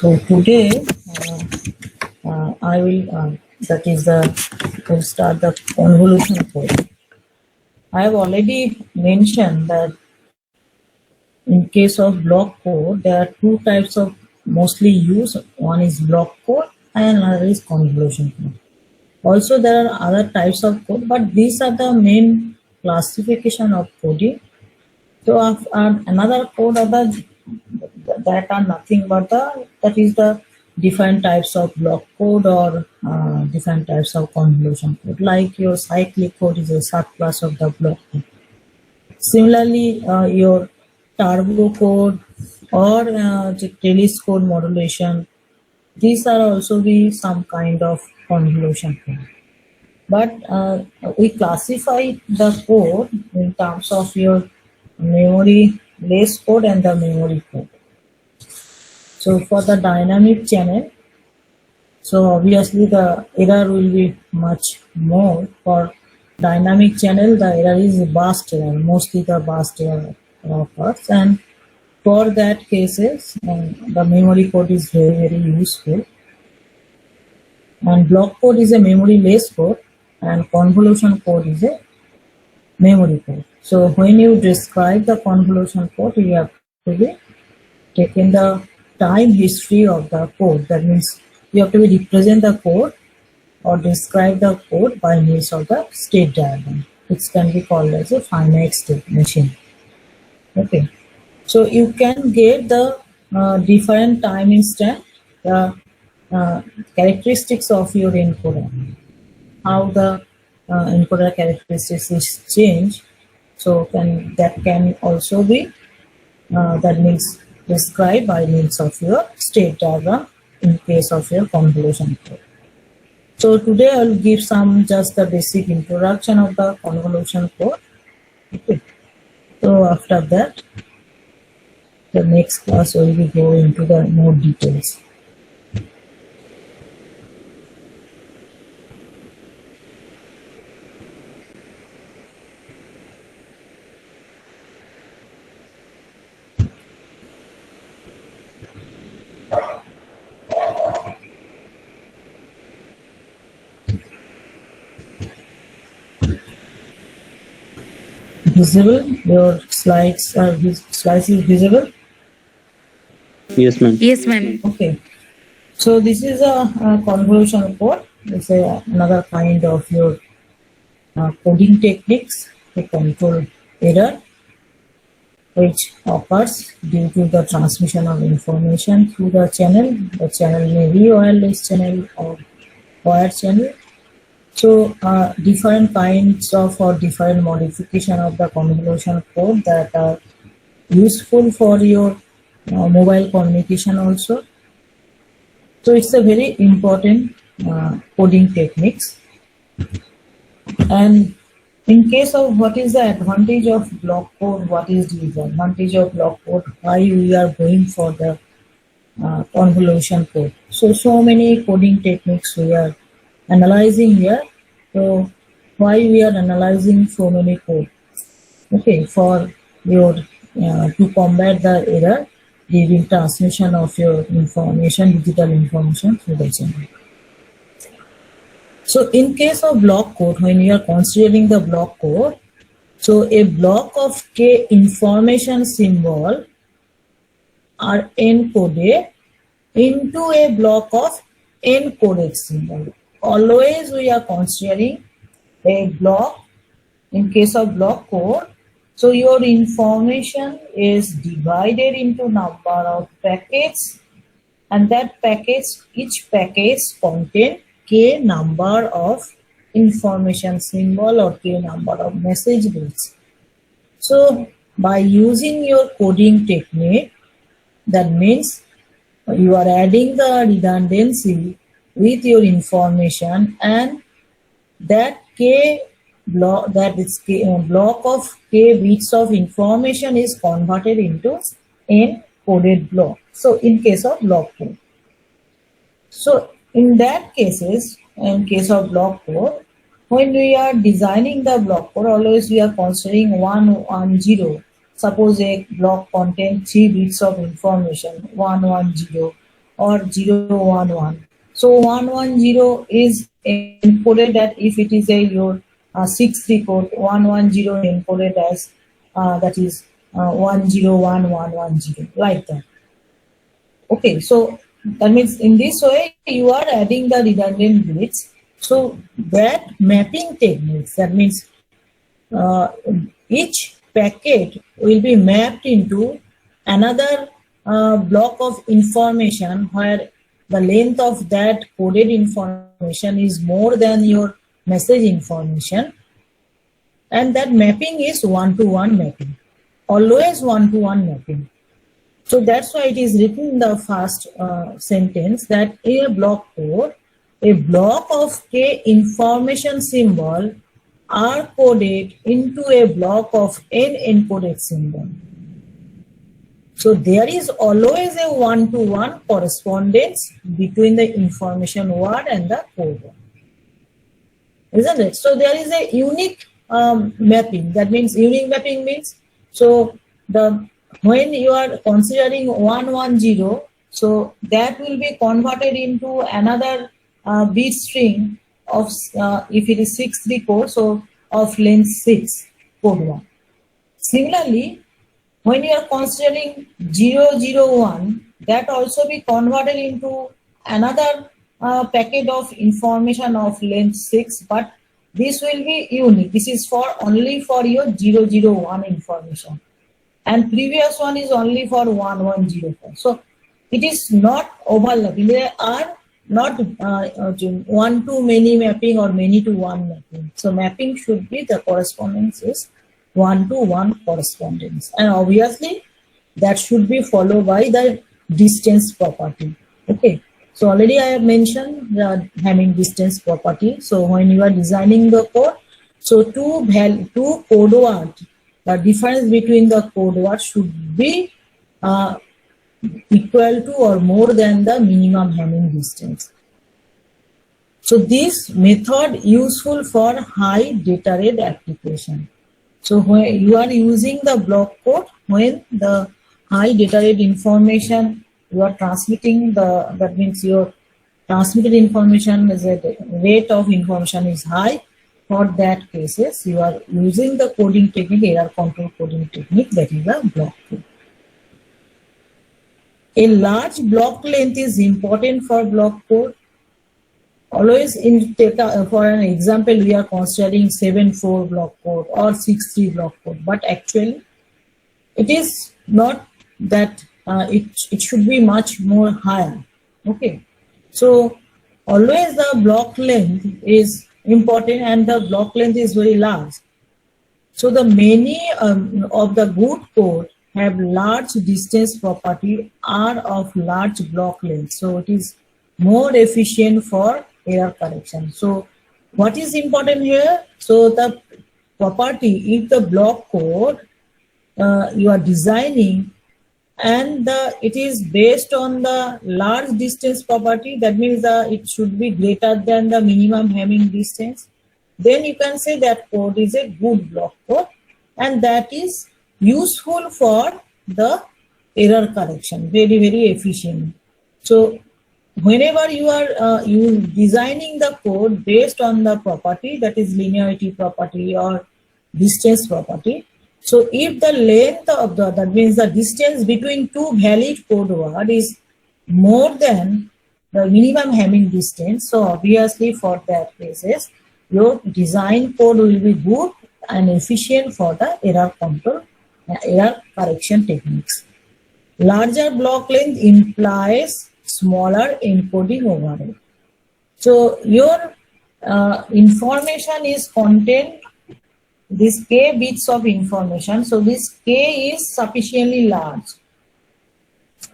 So today I will we'll start the convolution code. I have already mentioned that in case of block code, there are two types of mostly used. One is block code and another is convolution code. Also, there are other types of code, but these are the main classification of coding. So, another code that are nothing but that is the different types of block code or different types of convolution code. Like your cyclic code is a subclass of the block code. Similarly, your turbo code or trellis code modulation, these are also be some kind of convolution code. But we classify the code in terms of your memory less code and the memory code. So for the dynamic channel, so obviously the error will be much more. For dynamic channel, the error is burst error, mostly the burst error occurs, and for that cases, the memory code is very useful. And block code is a memory less code, and convolution code is a memory code. So when you describe the convolution code, you have to be taking the time history of the code. That means you have to be represent the code or describe the code by means of the state diagram, which can be called as a finite state machine. Okay, so you can get the different time instant, the characteristics of your encoder, how the encoder characteristics is changed. So that can also be that means described by means of your state diagram in case of your convolution code. So today I will give just the basic introduction of the convolution code. Okay. So after that, the next class we will go into the more details. Visible? Your slides is visible? Yes, ma'am. Yes, ma'am. Okay. So this is a convolution code. It's another kind of your coding techniques to control error, which occurs due to the transmission of information through the channel. The channel may be wireless channel or wired channel. So different kinds of or different modification of the convolution code that are useful for your mobile communication also. So it's a very important coding techniques. And in case of what is the advantage of block code, what is the disadvantage of block code, why we are going for the convolution code. So many coding techniques we are analyzing here. So why we are analyzing so many code? Okay, for your to combat the error during transmission of your information, digital information through the channel. So in case of block code, when you are considering the block code, so a block of k information symbol are encoded into a block of encoded symbol. Always we are considering a block in case of block code. So your information is divided into number of packets, and that each package contains k number of information symbol or k number of message bits. So by using your coding technique, that means you are adding the redundancy with your information, and that block of k bits of information is converted into encoded block. So in case of block code. So in that cases, in case of block code, when we are designing the block code, always we are considering 110. Suppose a block contains 3 bits of information, 110, or 011. So 110 is encoded that if it is a your 6 code, 110 encoded as that is 101110, like that. Okay, so that means in this way you are adding the redundant bits. So that mapping techniques, that means each packet will be mapped into another block of information where the length of that coded information is more than your message information, and that mapping is one-to-one mapping, always one-to-one mapping. So that's why it is written in the first sentence that in a block code, a block of k information symbol are coded into a block of n encoded symbol. So there is always a one-to-one correspondence between the information word and the code word, isn't it? So there is a unique mapping. That means unique mapping means, so the when you are considering 110, so that will be converted into another bit string of if it is 63 core, so of length 6 code 1. Similarly, when you are considering 001, that also be converted into another packet of information of length 6, but this will be unique. This is for only for your 001 information, and previous one is only for 1104. So it is not overlapping. They are not one to many mapping or many to one mapping. So mapping should be the correspondence is one to one correspondence, and obviously that should be followed by the distance property. Okay, so already I have mentioned the Hamming distance property. So when you are designing the code, so two code words, the difference between the code words should be equal to or more than the minimum Hamming distance. So this method useful for high data rate application. So when you are using the block code, when the high data rate information you are transmitting, that means your transmitted information is a rate of information is high. For that cases, you are using the coding technique, error control coding technique, that is a block code. A large block length is important for block code. Always in data, for an example, we are considering 7.4 block code or 6.3 block code, but actually it is not that. It should be much more higher. Okay, so always the block length is important, and the block length is very large. So the many of the good code have large distance property are of large block length, so it is more efficient for error correction. So what is important here? So the property, if the block code you are designing and it is based on the large distance property, that means it should be greater than the minimum Hamming distance, then you can say that code is a good block code, and that is useful for the error correction, very, very efficient. So whenever you are designing the code based on the property, that is linearity property or distance property, so if the length of that means the distance between two valid code words is more than the minimum Hamming distance, so obviously for that cases, your design code will be good and efficient for the error control, error correction techniques. Larger block length implies smaller encoding overhead. So your information is contained this k bits of information. So this k is sufficiently large.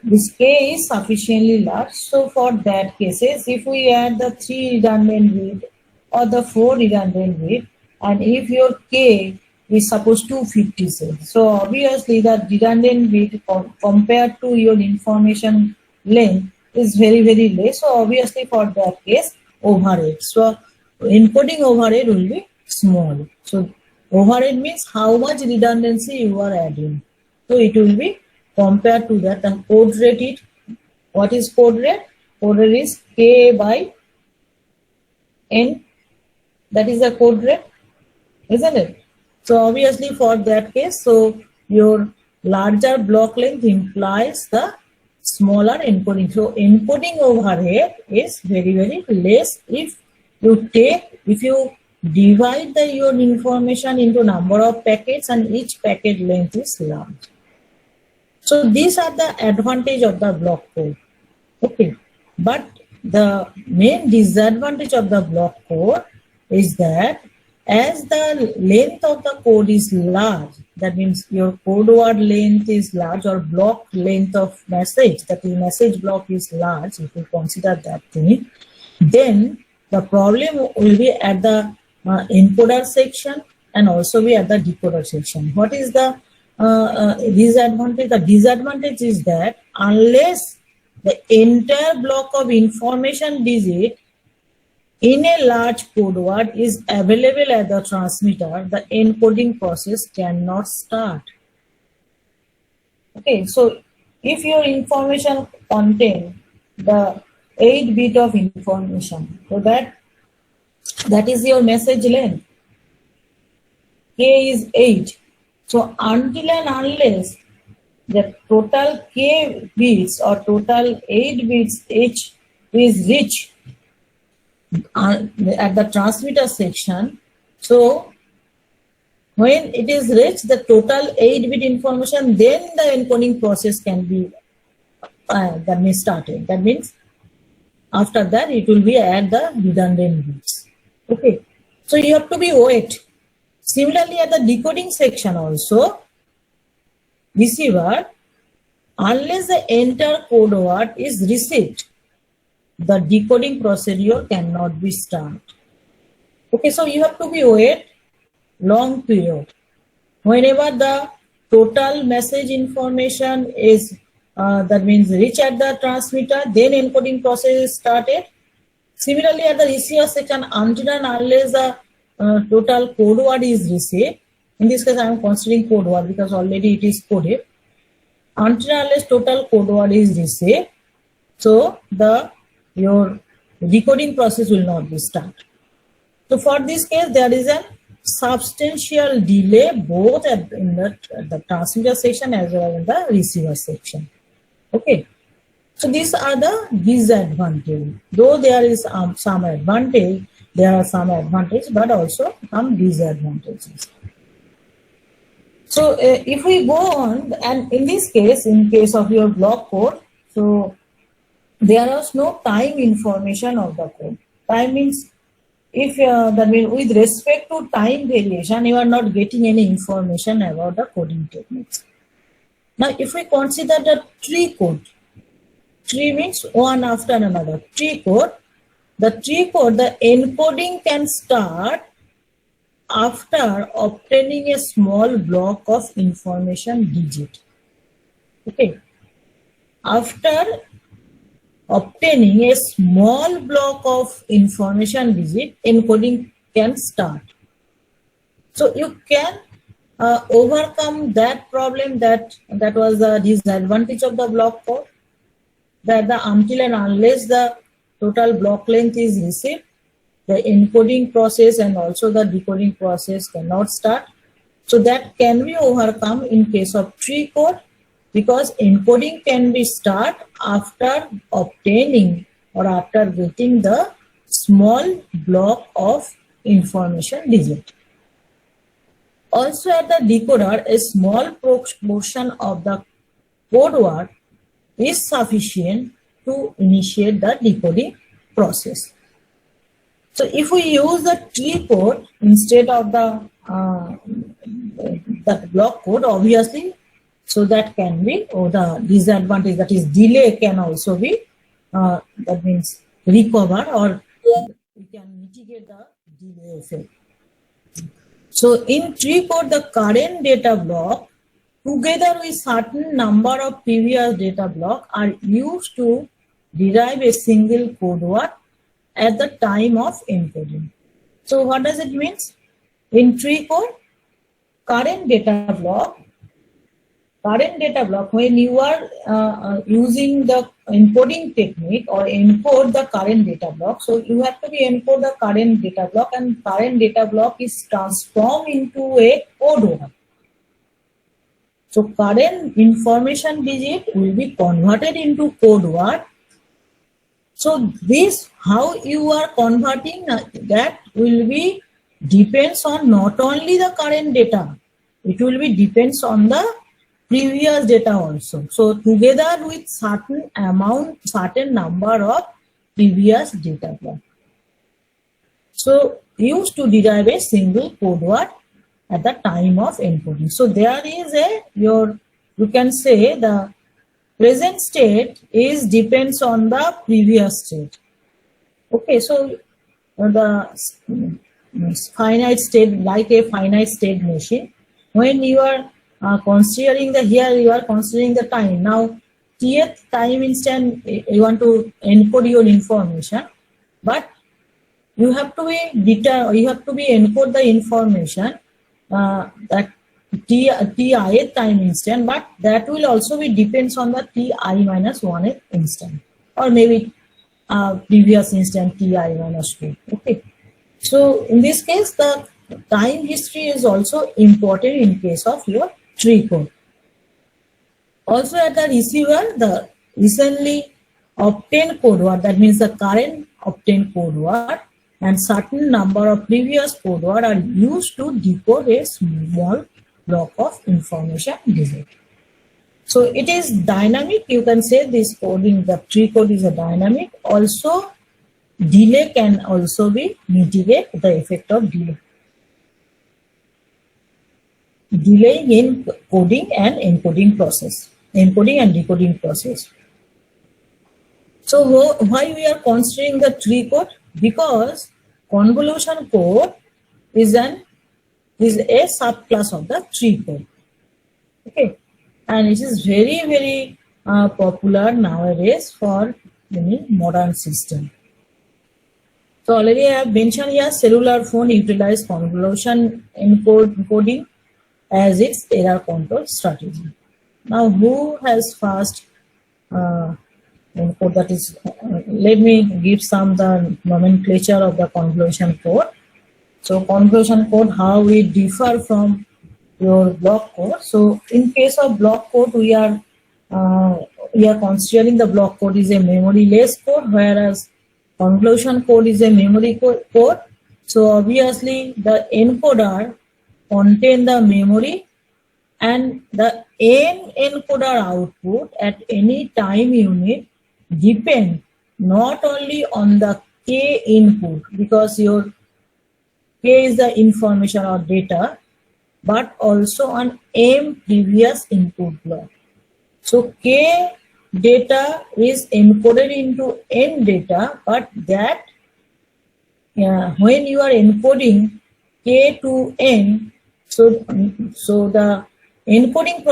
This k is sufficiently large. So for that cases, if we add the 3 redundant bit or the 4 redundant bit, and if your k is supposed to 56, so obviously the redundant bit compared to your information length is very, very less. So obviously for that case, overhead. So encoding overhead will be small. So overhead means how much redundancy you are adding. So it will be compared to that, the code rate What is code rate? Code rate is K by N. That is the code rate, isn't it? So obviously for that case, so your larger block length implies the smaller encoding. So encoding overhead is very, very less if you divide your information into number of packets and each packet length is large. So these are the advantage of the block code. Okay, but the main disadvantage of the block code is that as the length of the code is large, that means your code word length is large, or block length of message, that is message block is large, if you consider that thing, then the problem will be at the encoder section and also be at the decoder section. What is the disadvantage? The disadvantage is that unless the entire block of information digit in a large code word is available at the transmitter, the encoding process cannot start. Okay, so if your information contain the 8 bit of information, so that is your message length. K is 8. So until and unless the total K bits or total 8 bits each is reached at the transmitter section, so when it is reached the total 8-bit information, then the encoding process can be started. That means after that it will be at the redundant bits. Okay, so you have to be wait. Similarly, at the decoding section also, receiver, unless the entire code word is received, the decoding procedure cannot be started. Okay, so you have to be wait long period. Whenever the total message information is that means reach at the transmitter, then encoding process is started. Similarly, at the receiver section, until and unless the total code word is received, in this case I am considering code word because already it is coded. Until and unless total code word is received, so your decoding process will not be started. So for this case, there is a substantial delay both in the transmitter section as well as in the receiver section. Okay. So these are the disadvantages. Though there is some advantage, there are some advantages, but also some disadvantages. So if we go on, and in this case, in case of your block code, so there is no time information of the code. Time means if that means with respect to time variation, you are not getting any information about the coding techniques. Now, if we consider the tree code, tree means one after another. Tree code, the encoding can start after obtaining a small block of information digit. Okay. After obtaining a small block of information digit, encoding can start. So you can overcome that problem that was the disadvantage of the block code, that until and unless the total block length is received, the encoding process and also the decoding process cannot start. So that can be overcome in case of tree code, because encoding can be start after obtaining or after getting the small block of information digit. Also at the decoder, a small portion of the code word is sufficient to initiate the decoding process. So if we use the tree code instead of the block code, obviously, so that can be, or the disadvantage, that is delay, can also be that means recovered, or we can mitigate the delay effect. So in tree code, the current data block together with certain number of previous data block are used to derive a single code word at the time of encoding. So what does it mean? In tree code, current data block, when you are using the encoding technique or encode the current data block. So you have to be encode the current data block, and current data block is transformed into a code word. So current information digit will be converted into code word. So this, how you are converting that will be depends on not only the current data, it will be depends on the previous data also. So together with certain number of previous data block. So used to derive a single code word at the time of encoding. So there is you can say the present state is depends on the previous state. Okay, so the finite state, like a finite state machine, when you are considering here you are considering the time. Now tth time instant you want to encode your information, but you have to be encode the information that ith time instant, but that will also be depends on the ti minus 1th instant, or maybe previous instant ti minus 2. Okay, so in this case the time history is also important in case of your tree code. Also at the receiver, the recently obtained code word, that means the current obtained code word, and certain number of previous code word are used to decode a small block of information digit. So it is dynamic. You can say this coding, the tree code is a dynamic. Also, delay can also be mitigate the effect of delay. Delay in coding and encoding process, encoding and decoding process. So why we are considering the tree code? Because convolution code is a subclass of the tree code. Okay, and it is very popular nowadays for many modern system. So already I have mentioned here, cellular phone utilize convolution encoding as its error control strategy. Now, who has first encode, that is, let me give some the nomenclature of the convolution code. So convolution code, how it differ from your block code. So in case of block code, we are considering the block code is a memory-less code, whereas convolution code is a memory code. So obviously the encoder contain the memory, and the n encoder output at any time unit depend not only on the k input, because your k is the information or data, but also on m previous input block. So k data is encoded into n data, but that when you are encoding k to n, so the encoding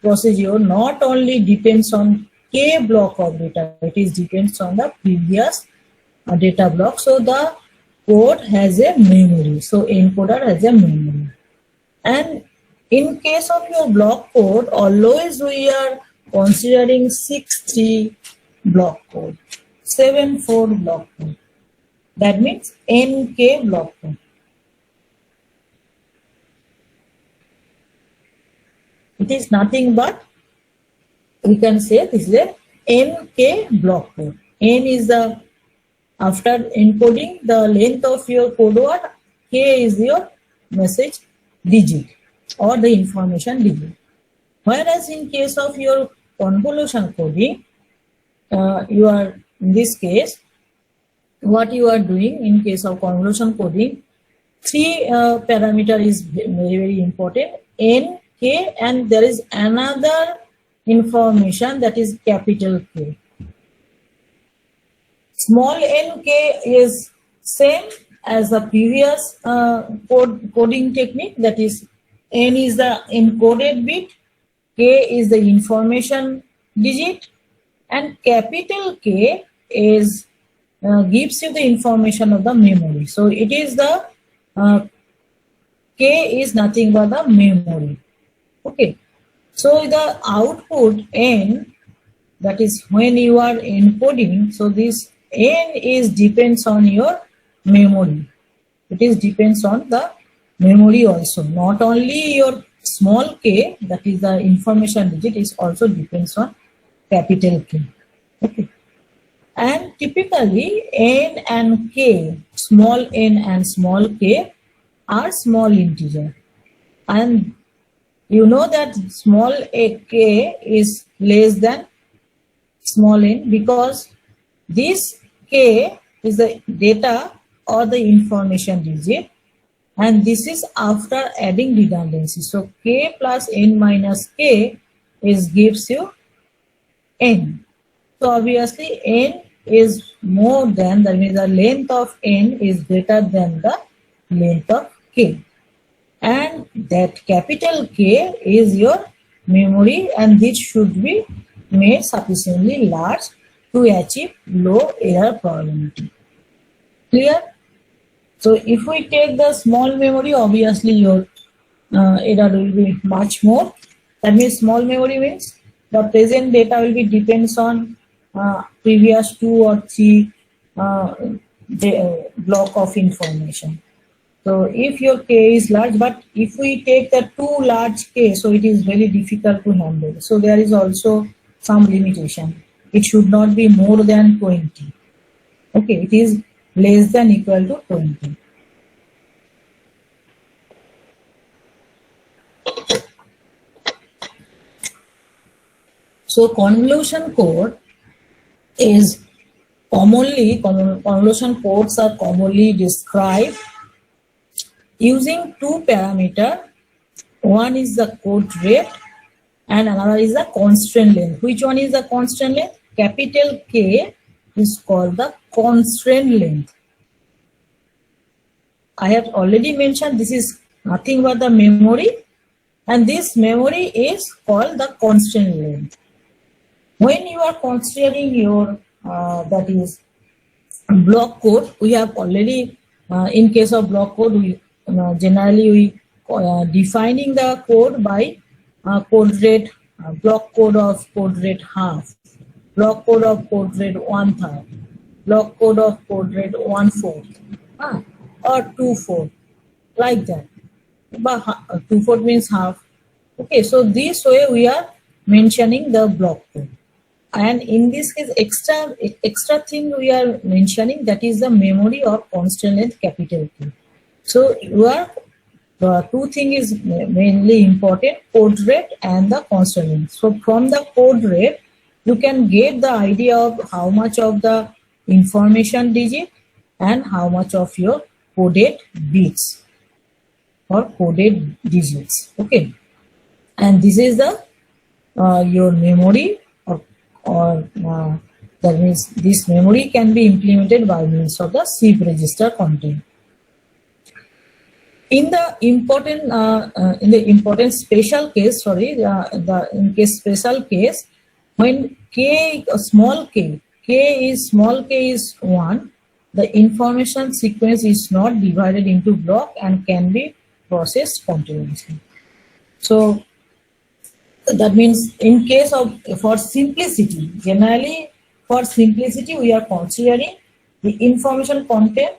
procedure not only depends on k block of data, it is depends on the previous data block. So the code has a memory, so encoder has a memory. And in case of your block code, always we are considering 6-3 block code, 7-4 block code. That means NK block code. It is nothing but, we can say this is a NK block code. N is the, after encoding the length of your code word, K is your message digit or the information digit. Whereas in case of your convolution coding, you are, in this case, what you are doing in case of convolution coding, 3 parameter is very important, N, K, and there is another information that is capital K. Small nk is same as the previous coding technique, that is n is the encoded bit, k is the information digit, and capital K is gives you the information of the memory. So it is the K is nothing but the memory. Okay, so the output n, that is when you are encoding, so this n is depends on your memory. It is depends on the memory also. Not only your small k, that is the information digit, is also depends on capital K. Okay. And typically n and k, small n and small k, are small integer. And you know that small a k is less than small n because this k is the data or the information digit, and this is after adding redundancy. So k plus n minus k is gives you n. So obviously n is more than, that means the length of n is greater than the length of k. And that capital K is your memory, and this should be made sufficiently large to achieve low error probability. Clear? So if we take the small memory, obviously your error will be much more. That means small memory means the present data will be depends on previous 2 or 3 block of information. So if your k is large, but if we take the too large k, so it is very difficult to handle. So there is also some limitation. It should not be more than 20. Okay, it is less than equal to 20. So convolution code is convolution codes are commonly described using 2 parameters. One is the code rate and another is the constraint length. Which one is the constraint length? Capital K is called the constraint length. I have already mentioned this is nothing but the memory, and this memory is called the constraint length. When you are considering your that is block code, we have already in case of block code, we generally we defining the code by code rate, block code of code rate half, block code of code rate 1/3, block code of code rate 1/4, or 2/4, like that. But 2/4 means half. Okay, so this way we are mentioning the block code. And in this case, extra thing we are mentioning, that is the memory or constraint length capital K. So your two things is mainly important, code rate and the constraint length. So from the code rate, you can get the idea of how much of the information digit and how much of your coded bits or coded digits. Okay, and this is the your memory, or that means this memory can be implemented by means of the SIP register content. In the important special case, special case, when small k is 1, the information sequence is not divided into block and can be processed continuously. So that means in case of, for simplicity, generally for simplicity we are considering the information content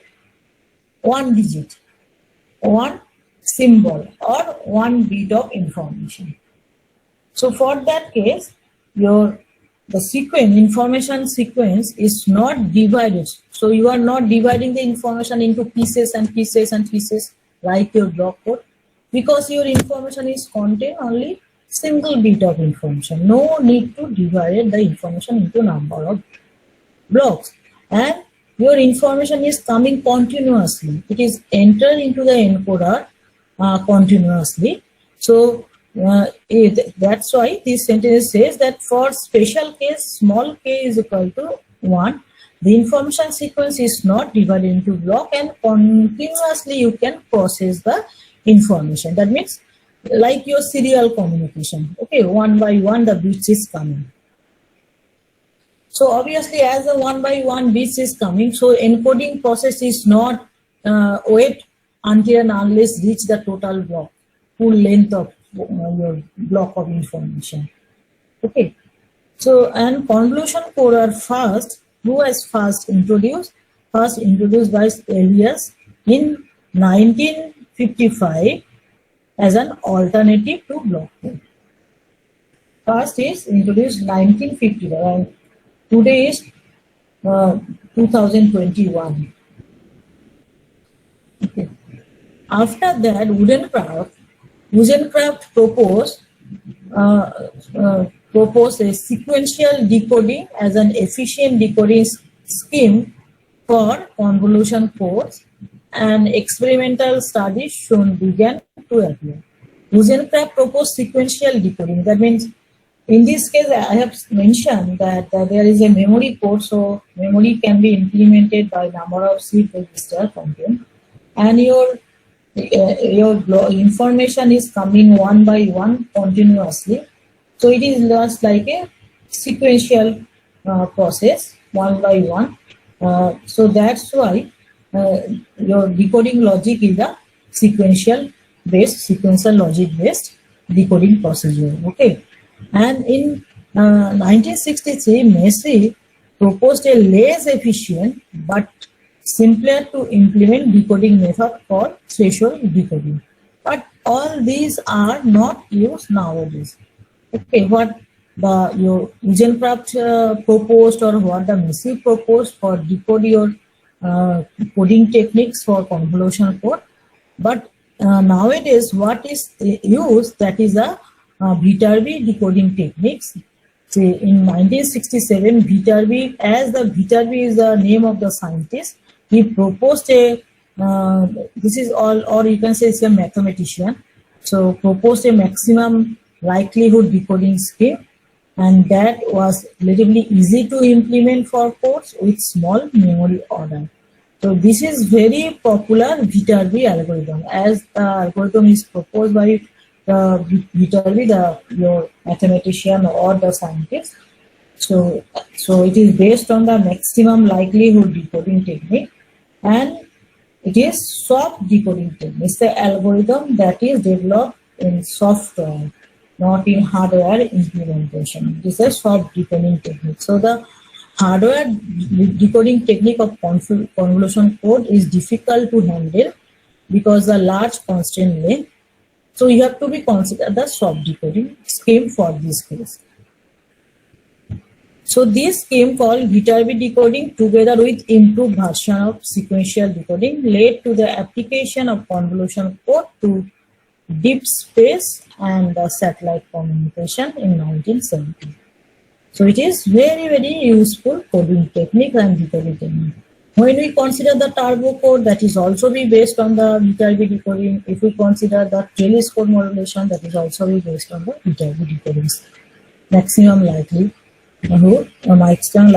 1 digit, 1 symbol or 1 bit of information. So for that case, the information sequence is not divided. So you are not dividing the information into pieces and pieces and pieces like your block code, because your information is contain only single bit of information. No need to divide the information into number of blocks, and your information is coming continuously. It is entered into the encoder continuously. So that's why this sentence says that for special case, small k is equal to 1. The information sequence is not divided into block and continuously you can process the information. That means like your serial communication. Okay, 1 by 1 the bits is coming. So obviously as the 1 by 1 bits is coming, so encoding process is not wait until and unless reach the total block, full length of your block of information. Okay, So, and convolution code are first, who was first introduced by Elias in 1955 as an alternative to block code. First is introduced 1955 and today is 2021. Okay. After that, Woodencraft proposed a sequential decoding as an efficient decoding scheme for convolution codes, and experimental studies soon began to appear. Woodencraft proposed sequential decoding. That means, in this case, I have mentioned that there is a memory code, so memory can be implemented by number of seed register content, and your information is coming one by one continuously. So it is just like a sequential process, one by one. So that's why your decoding logic is a sequential logic based decoding procedure. Okay. And in 1963, Massey proposed a less efficient but simpler to implement decoding method called threshold decoding. But all these are not used nowadays. Okay, what your Woodencraft proposed or what the Massey proposed for decode your coding techniques for convolution code. But nowadays, what is used, that is a Viterbi decoding techniques. Say in 1967, Viterbi, as the Viterbi is the name of the scientist, he proposed a this is all, or you can say it's a mathematician. So proposed a maximum likelihood decoding scheme, and that was relatively easy to implement for codes with small memory order. So this is very popular Viterbi algorithm, as the algorithm is proposed by Viterbi, your mathematician or the scientist. So it is based on the maximum likelihood decoding technique, and it is soft decoding technique. It's the algorithm that is developed in software, not in hardware implementation. It is a soft decoding technique. So the hardware decoding technique of convolution code is difficult to handle because the large constant length. So you have to be considered the soft decoding scheme for this case. So this scheme called Viterbi decoding, together with improved version of sequential decoding, led to the application of convolution code to deep space and satellite communication in 1970. So it is very, very useful coding technique and decoding technique. When we consider the turbo code, that is also be based on the Viterbi decoding. If we consider the trellis code modulation, that is also be based on the Viterbi decoding. Maximum likelihood, maximum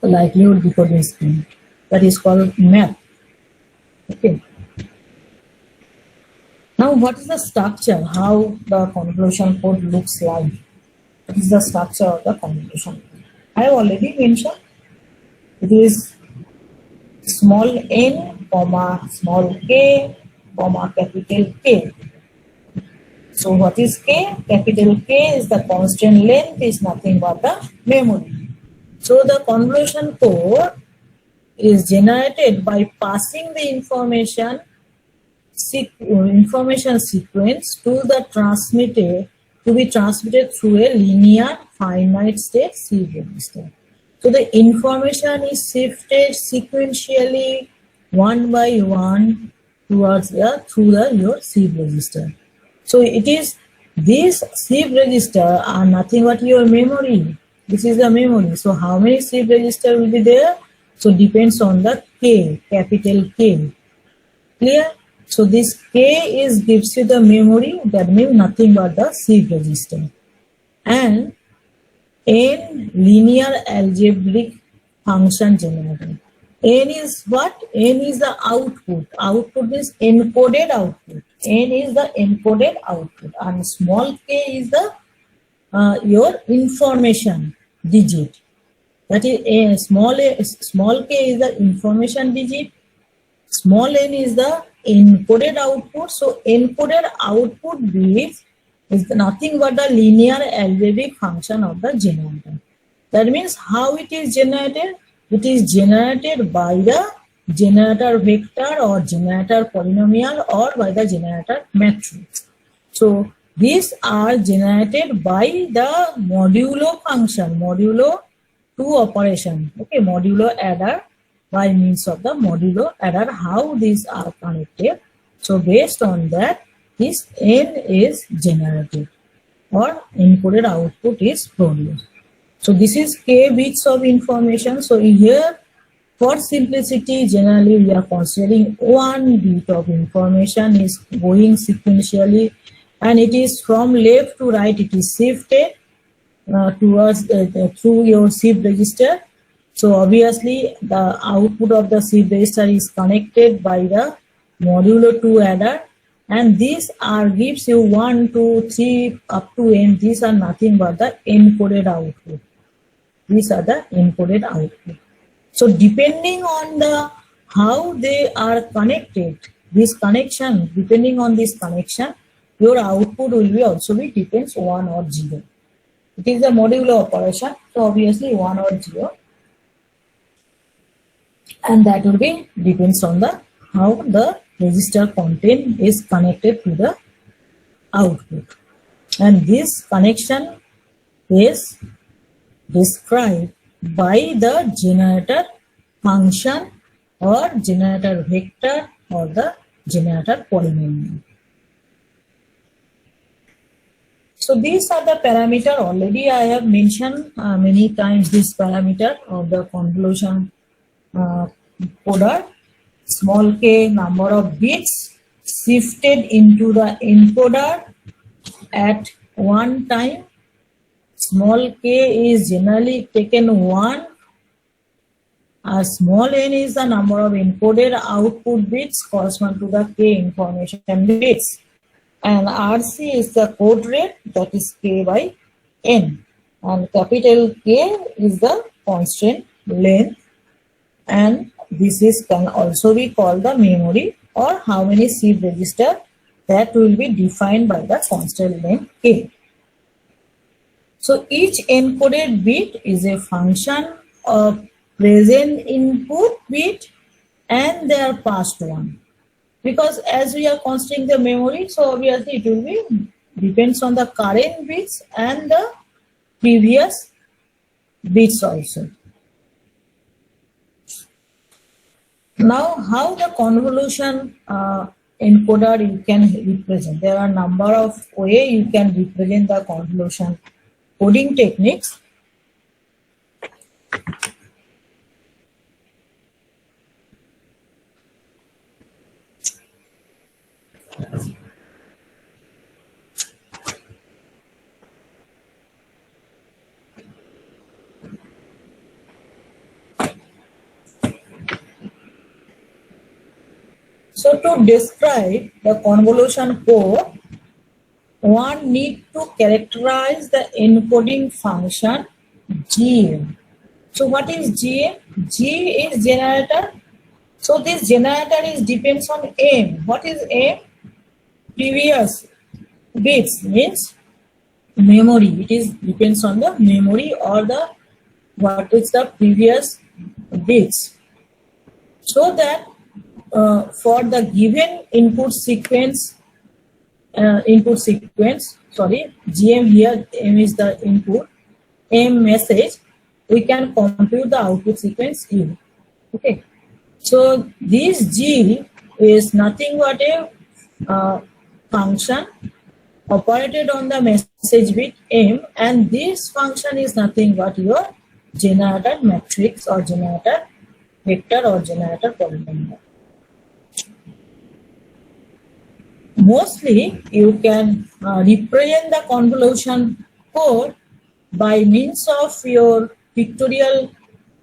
likelihood decoding scheme, that is called MAP. Okay. Now, what is the structure? How the convolution code looks like? What is the structure of the convolution? I have already mentioned. It is small n, comma small k, comma capital K. So what is K? Capital K is the constant length, is nothing but the memory. So the convolution code is generated by passing the information sequence to the transmitted, to be transmitted through a linear finite state seed register. So the information is shifted sequentially one by one towards your seed register. So it is, these seed register are nothing but your memory. This is the memory. So how many seed register will be there? So depends on the K, capital K. Clear? So this K gives you the memory, that means nothing but the seed register. And N, linear algebraic function generator. N is what? N is the output. Output is encoded output. N is the encoded output, and small k is the your information digit. That is small k is the information digit. Small n is the encoded output. So encoded output bits is nothing but the linear algebraic function of the generator. That means how it is generated? It is generated by the generator vector or generator polynomial or by the generator matrix. So these are generated by the modulo function, modulo 2 operation, okay, modulo adder, by means of the modulo adder, how these are connected. So based on that, this n is generated or inputted output is produced. So this is k bits of information. So here, for simplicity, generally we are considering 1 bit of information is going sequentially, and it is from left to right, it is shifted towards through your shift register. So obviously the output of the shift register is connected by the modulo 2 adder, and these are gives you 1, 2, 3 up to n. These are nothing but the encoded output. These are the encoded output. So depending on the how they are connected, this connection, depending on this connection, your output will be also be depends 1 or 0. It is a modulo operation, so obviously 1 or 0, and that will be depends on the how the register content is connected to the output, and this connection is described by the generator function or generator vector or the generator polynomial. So these are the parameter. Already I have mentioned many times this parameter of the convolution coder. Small k number of bits shifted into the encoder at one time. Small k is generally taken 1. Small n is the number of encoded output bits corresponding to the k information bits. And RC is the code rate, that is k by n. And capital K is the constant length. And this is can also be called the memory or how many shift register, that will be defined by the constant length k. So each encoded bit is a function of present input bit and their past one. Because as we are considering the memory, so obviously it will be depends on the current bits and the previous bits also. Now, how the convolution encoder you can represent? There are a number of ways you can represent the convolution coding techniques. So to describe the convolution code, one need to characterize the encoding function GM. So what is GM? G is generator. So this generator is depends on M. What is M? Previous bits means memory. It is depends on the memory or the what is the previous bits. So that for the given input sequence, GM here, M is the input, M message, we can compute the output sequence U. Okay. So this G is nothing but a function operated on the message bit M, and this function is nothing but your generator matrix or generator vector or generator polynomial. Mostly you can represent the convolution code by means of your pictorial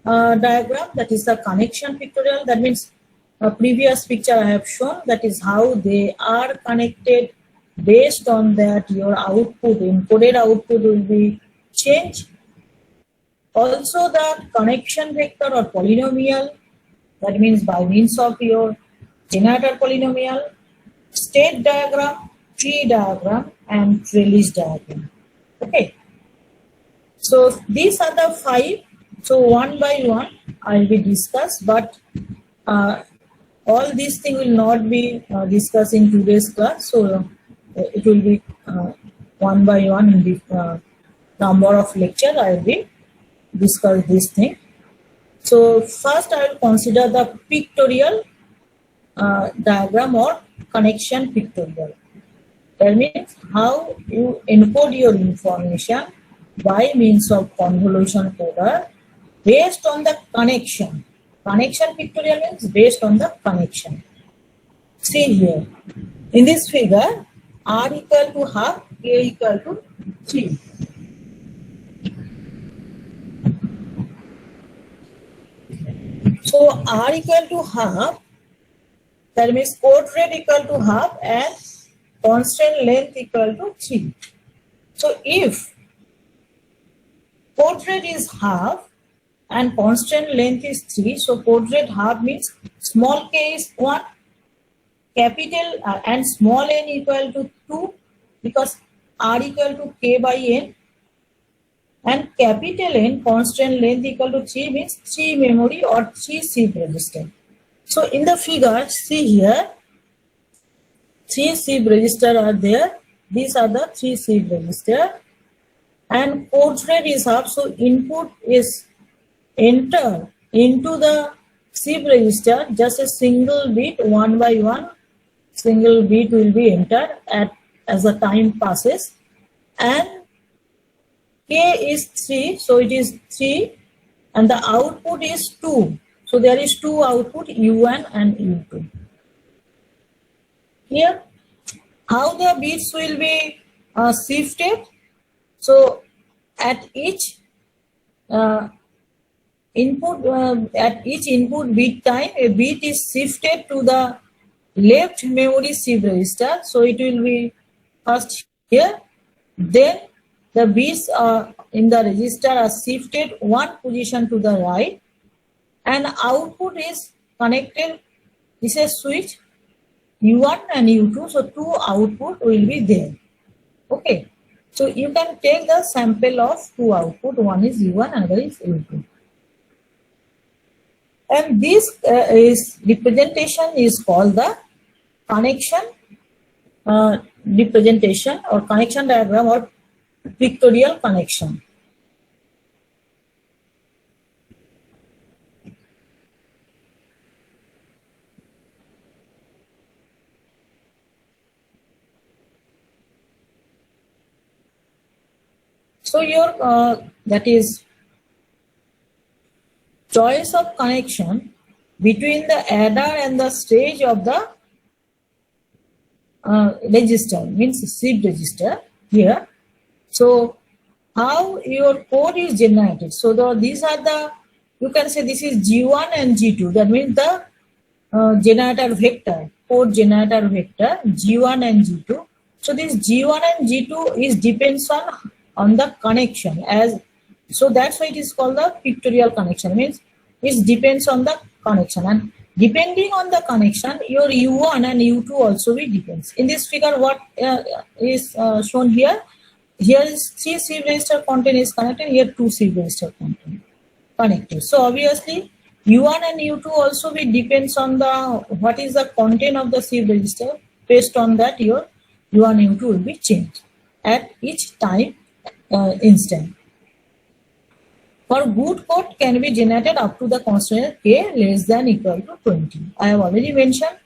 diagram, that is the connection pictorial. That means a previous picture I have shown, that is how they are connected. Based on that, your output, encoded output will be changed. Also the connection vector or polynomial, that means by means of your generator polynomial. State diagram, tree diagram and trellis diagram. Okay. So these are the 5. So one by one I will discuss, but all these things will not be discussed in today's class. So it will be one by one in the number of lecture I will be discuss this thing. So first I will consider the pictorial diagram or connection pictorial. That means how you encode your information by means of convolution coder based on the connection. Connection pictorial means based on the connection. See here, in this figure, R equal to half, K equal to 3. So R equal to half, that means code rate equal to half and constant length equal to 3. So if code rate is half and constant length is 3, so code rate half means small k is 1, capital and small n equal to 2 because R equal to k by n, and capital N constant length equal to 3 means 3 memory or 3 SIB register. So in the figure, see here, 3 SIB register are there. These are the 3 SIB register, and code rate is half. So input is enter into the SIB register, just a single bit, one by one, single bit will be entered as the time passes, and K is 3, so it is 3, and the output is 2. So there is 2 output, U1 and U2. Here, how the bits will be shifted? So at each input bit time, a bit is shifted to the left memory SIB register. So it will be first here, then the bits in the register are shifted one position to the right, and output is connected. This is switch U1 and U2, so 2 output will be there. Okay, so you can take the sample of 2 output, one is U1, another is U2. And this representation is called the connection representation or connection diagram or pictorial connection. So your that is choice of connection between the adder and the stage of the register means SIB register here. So how your code is generated? So these are the, you can say this is G1 and G2. That means the generator vector, code generator vector G1 and G2. So this G1 and G2 is depends on the connection, as so that's why it is called the pictorial connection. Means it depends on the connection, and depending on the connection, your U1 and U2 also will depends. In this figure, what is shown here? Here is 3 SIB register content is connected, here 2 SIB register content connected. So obviously U1 and U2 also will depends on the what is the content of the SIB register. Based on that, your U1 and U2 will be changed at each time instant. For good code can be generated up to the constant k less than equal to 20. I have already mentioned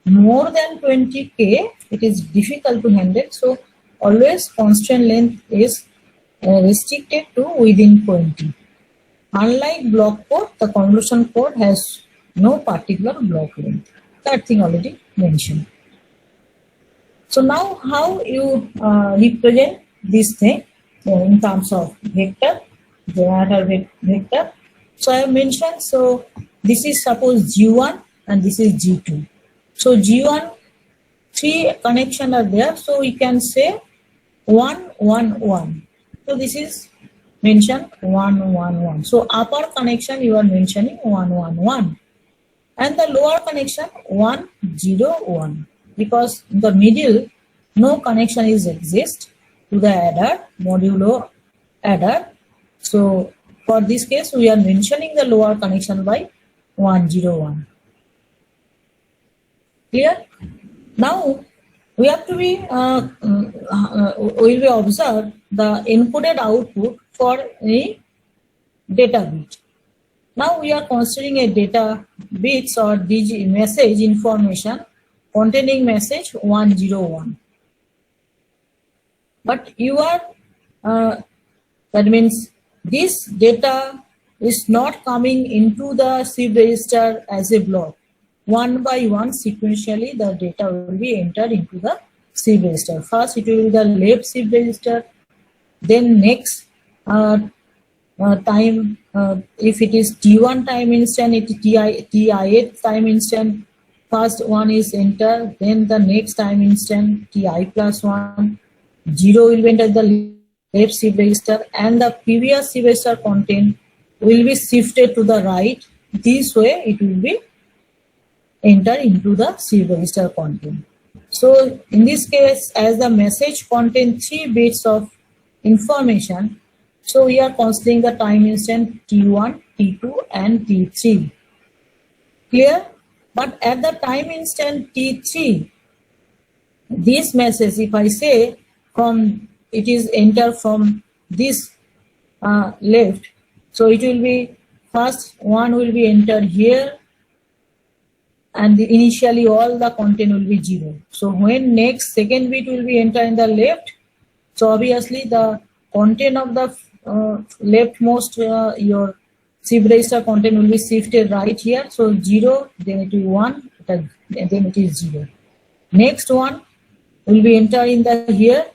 more than 20k it is difficult to handle. So always constant length is restricted to within 20. Unlike block code, the convolution code has no particular block length. That thing already mentioned. So now how you represent this thing in terms of vector, generator vector. So I have mentioned, so this is suppose G1 and this is G2. So G1, 3 connection are there, so we can say 1, 1, 1. So this is mentioned 1, 1, 1. So upper connection you are mentioning 1, 1, 1. And the lower connection 1, 0, 1. Because in the middle no connection is exist to the adder, modulo adder. So for this case, we are mentioning the lower connection by 101. Clear? Now we have to be will be observe the encoded output for a data bit. Now we are considering a data bits or DG message information containing message 101. But you are that means this data is not coming into the SIB register as a block. One by one sequentially the data will be entered into the SIB register. First it will be the left SIB register, then next time if it is T1 time instant, it is TI8 time instant. First one is entered, then the next time instant TI plus 1. 0 will be entered the left SIB register and the previous SIB register content will be shifted to the right. This way it will be entered into the SIB register content. So in this case, as the message contains 3 bits of information, so we are considering the time instant T1, T2 and T3. Clear? But at the time instant T3, this message, if I say from it is entered from this left, so it will be first one will be entered here and initially all the content will be 0. So when next second bit will be entered in the left, so obviously the content of the leftmost your SIB register content will be shifted right here. So 0, then it will be 1, then it is 0. Next one will be entered in the here.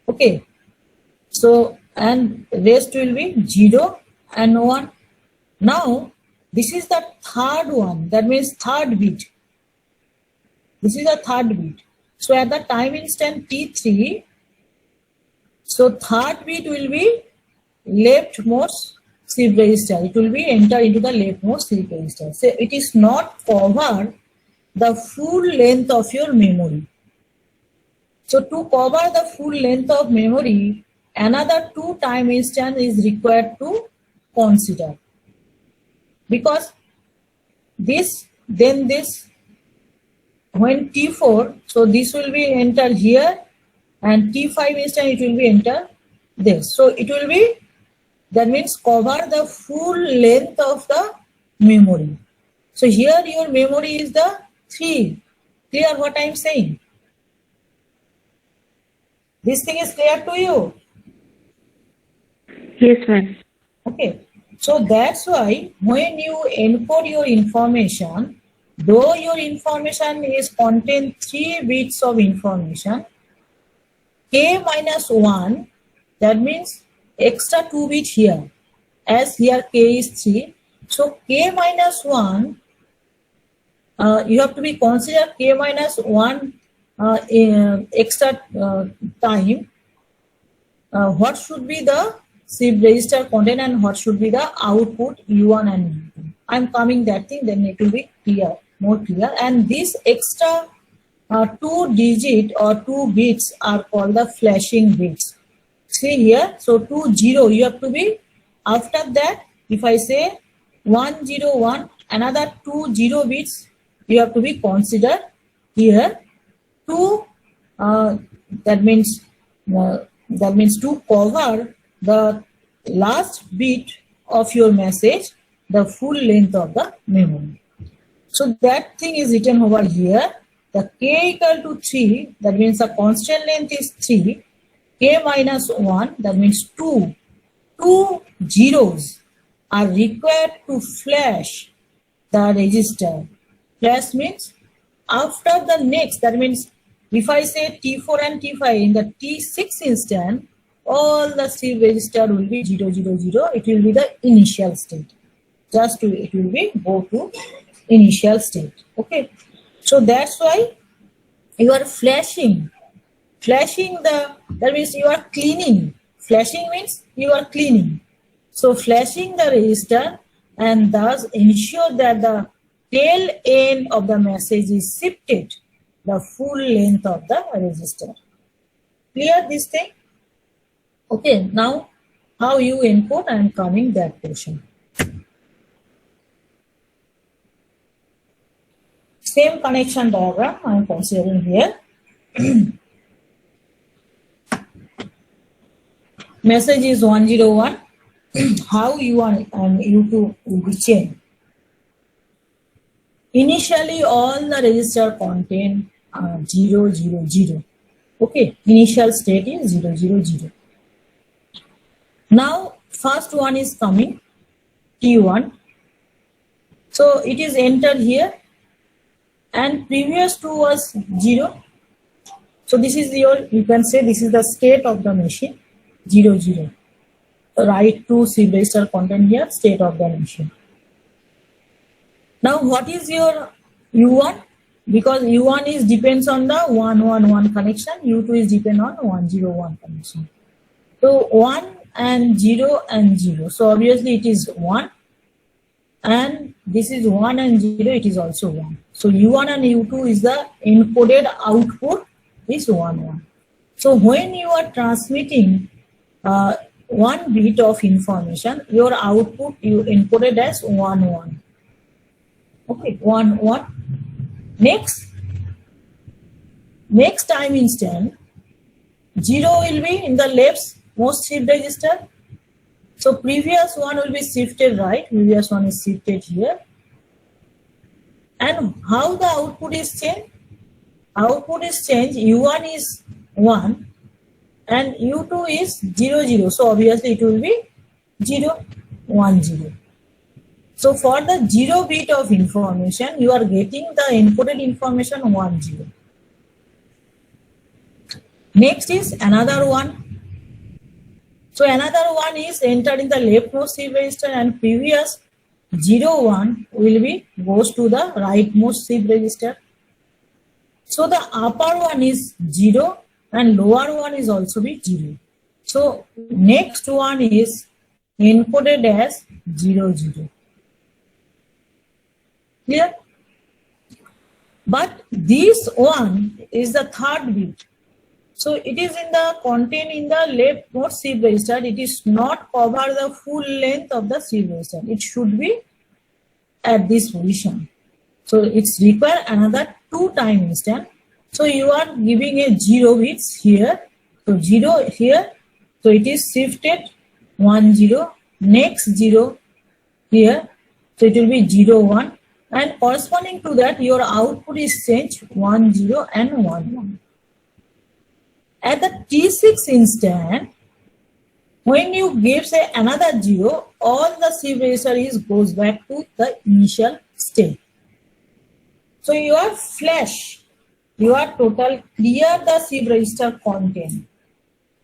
Okay. So and rest will be 0 and 1. Now this is the third one, that means third bit. This is the third bit. So at the time instant T3, so third bit will be leftmost SIB register. It will be entered into the leftmost SIB register. So it is not cover the full length of your memory. So to cover the full length of memory, another 2 time instant is required to consider. Because this, then this, when T4, so this will be entered here and T5 instant it will be entered this. So it will be, that means cover the full length of the memory. So here your memory is the 3. Clear what I am saying? This thing is clear to you? Yes, ma'am. Okay. So that's why when you encode your information, though your information is contain 3 bits of information, k minus 1, that means extra 2 bit here, as here k is 3. So k minus 1, you have to be consider k minus 1 extra time. What should be the SIB register content and what should be the output U1 and U2. I'm coming that thing, then it will be clear, more clear. And this extra 2 digit or 2 bits are called the flashing bits. See here, so 2 0, you have to be, after that, if I say 1 0 1, another 2 0 bits, you have to be considered here. 2, that means to cover the last bit of your message, the full length of the memory. So that thing is written over here. The k equal to 3, that means the constant length is 3. K minus 1, that means 2. 2 zeros are required to flash the register. Flash means after the next, that means if I say T4 and T5 in the T6 instant, all the SIB register will be 0 0 0. It will be the initial state. It will be go to initial state. Okay. So that's why you are flashing. Flashing that means you are cleaning. Flashing means you are cleaning. So flashing the register and thus ensure that the tail end of the message is shifted the full length of the register. Clear this thing? Okay, now how you encode, I am coming that portion. Same connection diagram I am considering here. Message is 101. How U1 and U2 will be changed. Initially, all the register contain 0, 0, 0. Okay, initial state is 0, 0, 0. Now, first one is coming, T1. So, it is entered here and previous two was 0. So, this is your, you can say this is the state of the machine, 0, 0. Write to C register content here, state of the machine. Now, what is your U1? Because U1 is depends on the 111 connection, U2 is depend on 101 connection. So 1 and 0 and 0. So obviously it is 1, and this is 1 and 0, it is also 1. So U1 and U2 is the encoded output is 1, 1. So when you are transmitting 1 bit of information, your output you encoded as 1, 1. Okay, 1, 1. Next time instant, 0 will be in the leftmost shift register. So previous one will be shifted right, previous one is shifted here. And how the output is changed? Output is changed, U1 is 1 and U2 is 0, 0. So obviously it will be 0, 1, 0. So for the 0 bit of information, you are getting the encoded information 1, 0. Next is another one. So another one is entered in the leftmost shift register and previous 0, 1 will be goes to the rightmost shift register. So the upper one is 0 and lower one is also be 0. So next one is encoded as 0, 0. Clear? But this one is the third bit. So it is in the content in the leftmost shift register. It is not cover the full length of the shift register. It should be at this position. So it's require another 2 time instant. So you are giving a 0 bits here. So 0 here. So it is shifted 1, 0. Next 0 here. So it will be 0, 1. And corresponding to that, your output is changed 1, 0 and 1, 1. At the T6 instant, when you give say another 0, all the shift register is goes back to the initial state. So you are flash, you are total clear the shift register content.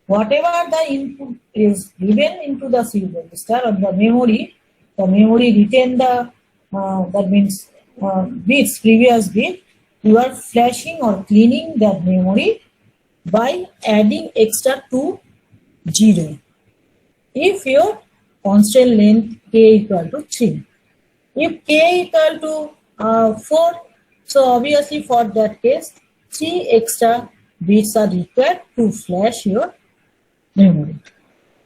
Whatever the input is given into the shift register or the memory retain the that means bits, previous bit, you are flashing or cleaning that memory by adding extra 2 0. If your constant length k equal to 3. If k equal to 4, so obviously for that case, 3 extra bits are required to flash your memory.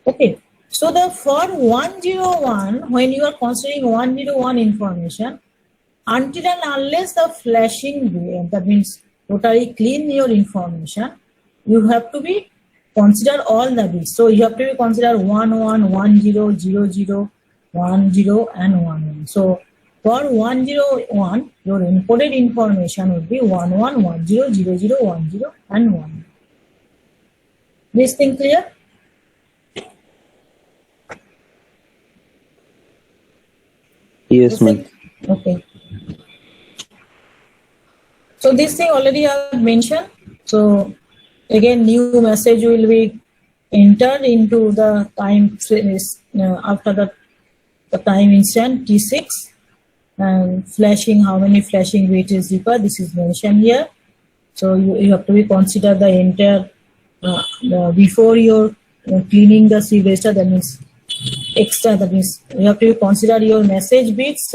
Okay. So the for 101, when you are considering 101 information, until and unless the flashing, that means totally clean your information, you have to be consider all the bits. So you have to be consider 1, 1, 1, 0, 0, 0, 1, 0 and 1, 1. So for 101, your encoded information will be 1, 1, 1, 0, 0, 0, 1, 0 and 1. This thing clear? Yes, ma'am. Okay. So this thing already I have mentioned. So again, new message will be entered into the time after the time instant T6 and flashing, how many flashing bits is required. This is mentioned here. So you have to be consider the entire before you're cleaning the shift register, that means extra, that means you have to consider your message bits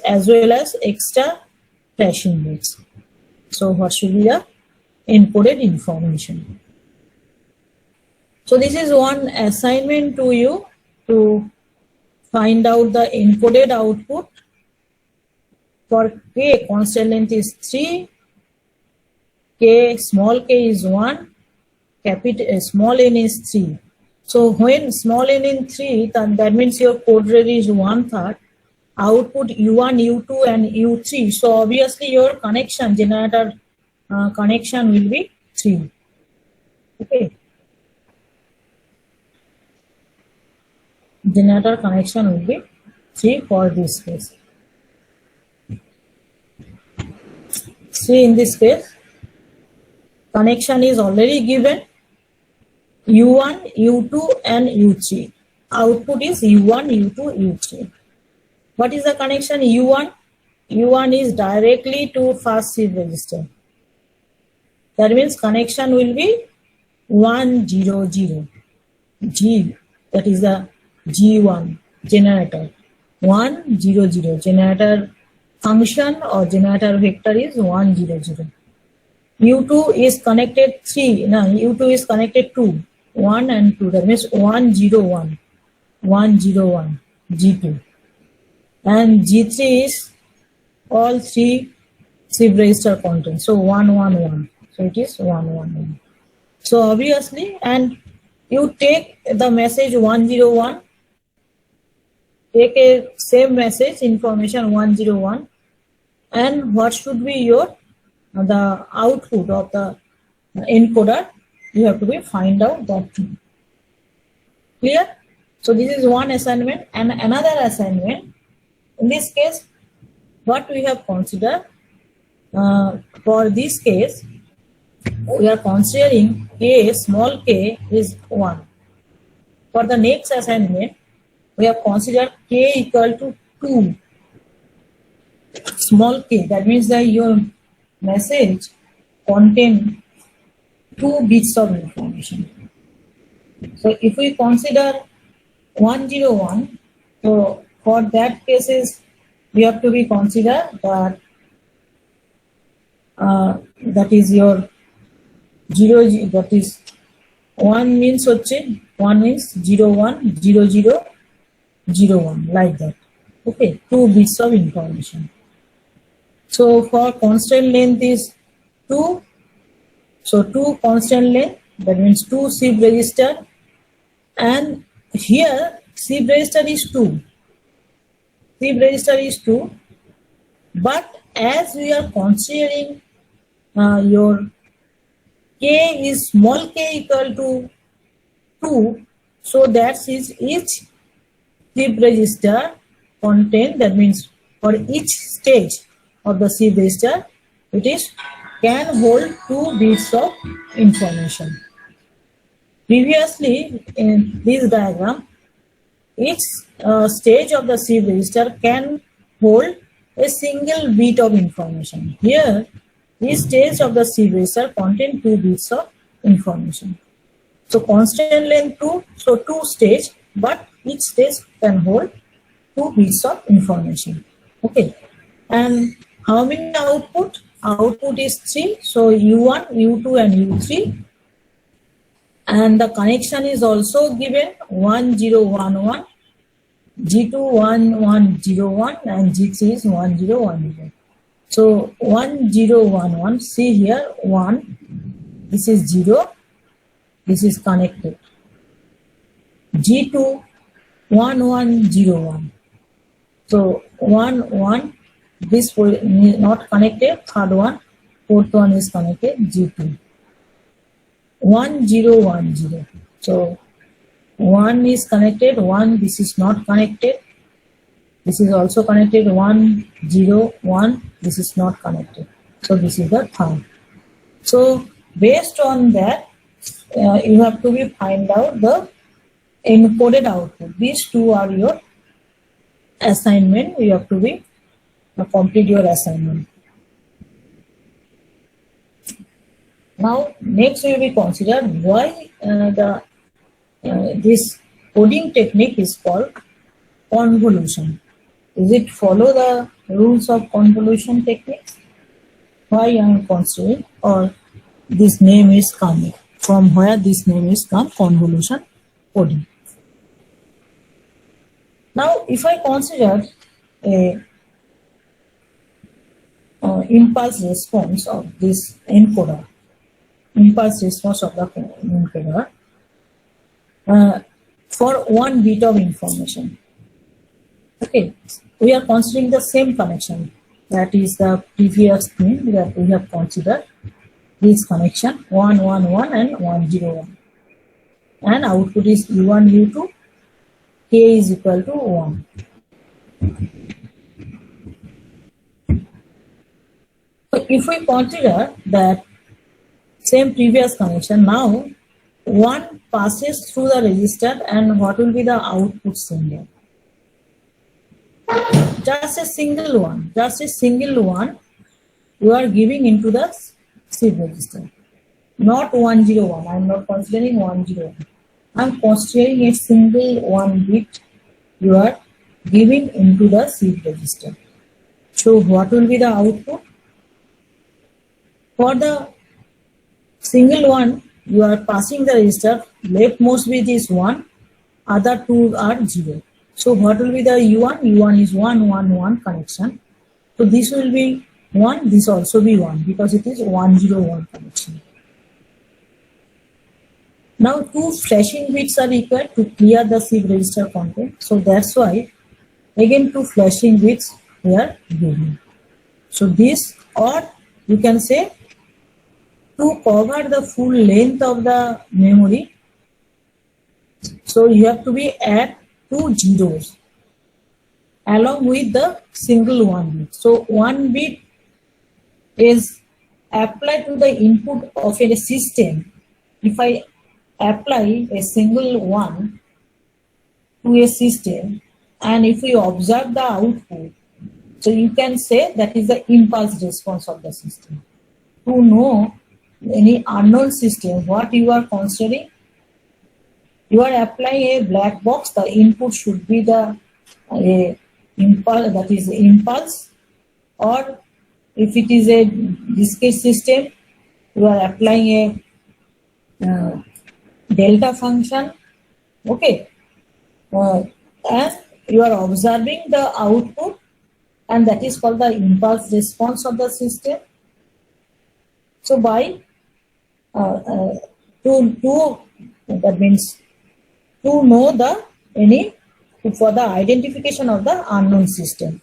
as well as extra flashing bits. So what should be the encoded information? So this is one assignment to you to find out the encoded output. For K, constant length is 3, K, small k is 1, small n is 3. So when small n is 3, then that means your code rate is 1/3. Output U1, U2 and U3. So obviously your connection, generator connection will be 3. Okay. Generator connection will be 3 for this case. See, in this case, connection is already given U1, U2 and U3. Output is U1, U2, U3. What is the connection U1? U1 is directly to first shift register. That means connection will be 1, 0, 0. G, that is the G1 generator. 1, 0, 0. Generator function or generator vector is 1, 0, 0. U2 is connected 3. No, U2 is connected 2. 1 and 2. That means 1, 0, 1. 1, 0, 1. G2. And G3 is all 3 shift register content. So 1, 1, 1. So it is 1, 1, 1. So obviously, and you take the message 1, 0, 1. Take a same message information 1, 0, 1. And what should be your the output of the encoder? You have to be find out that thing. Clear? So this is one assignment. And another assignment, in this case, what we have considered for this case, we are considering k, small k is 1. For the next assignment, we have considered k equal to 2. Small k, that means that your message contain 2 bits of information. So if we consider 101, so for that cases we have to be consider that that is your 0, that is 1 means 1 means 01, 00, 01, like that. Okay, 2 bits of information. So for constant length is 2. So 2 constant length, that means 2 shift register. And here shift register is 2. Shift register is 2. But as we are considering your k is small k equal to 2, so that is each shift register contain, that means for each stage of the shift register, it is can hold 2 bits of information. Previously, in this diagram, each stage of the shift register can hold a single bit of information. Here, each stage of the shift register contain 2 bits of information. So constant length 2, so 2 stage, but each stage can hold 2 bits of information. Okay, and how many output? Output is 3, so U1, U2 and U3. And the connection is also given 1011, G2 1101 and G3 is 1010. So 1011, see here 1, this is 0, this is connected. G2 1101. So 1, 1, this will not connected, third one, fourth one is connected, G2. 1010. So 1 is connected, 1, this is not connected. This is also connected, 101, this is not connected. So this is the third. So based on that, you have to be find out the encoded output. These two are your assignment. You have to be complete your assignment. Now next we will consider why this coding technique is called convolution. Is it follow the rules of convolution techniques? why I am considering, or this name is coming from where this name is come, convolution coding. Now, if I consider a impulse response of this encoder, impulse response of the encoder for 1 bit of information. Okay, we are considering the same connection, that is the previous thing that we have considered, this connection 1 1 1 and 1 0 1, and output is U1 U2, K is equal to 1. So if we consider that same previous connection, now 1 passes through the register, and what will be the output symbol? Just a single one you are giving into the SID register, not 101. I am not considering 101. I am considering a single 1 bit you are giving into the SID register. So what will be the output? For the single one you are passing the register, leftmost bit is 1, other two are 0. So what will be the U1? U1 is 1 1 1 connection. So this will be 1, this also be 1, because it is 101 connection. Now 2 flashing bits are required to clear the SID register content. So that's why again 2 flashing bits we are giving. So this, or you can say, to cover the full length of the memory, so you have to be add 2 zeros along with the single 1 bit. So 1 bit is applied to the input of a system. If I apply a single 1 to a system, and if we observe the output, so you can say that is the impulse response of the system. To know any unknown system, what you are considering, you are applying a black box, the input should be the impulse, that is impulse, or if it is a discrete system, you are applying a delta function, okay, and you are observing the output, and that is called the impulse response of the system. So by that means to know the for the identification of the unknown system.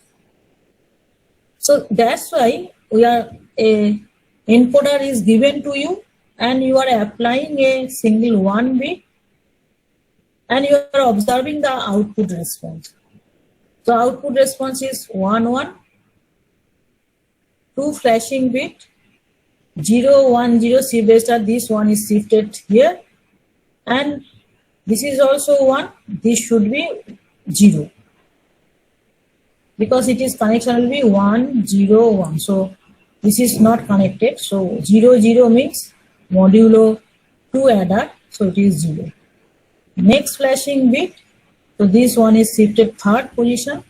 So that's why we are a encoder is given to you, and you are applying a single 1 bit, and you are observing the output response. So output response is 1 1, 2 flashing bit, 0 1 0 SID register, this one is shifted here, and this is also 1, this should be 0, because it is connection will be 1 0 1. So this is not connected. So 0 0 means modulo 2 adder, so it is 0. Next flashing bit, so this one is shifted 3rd position.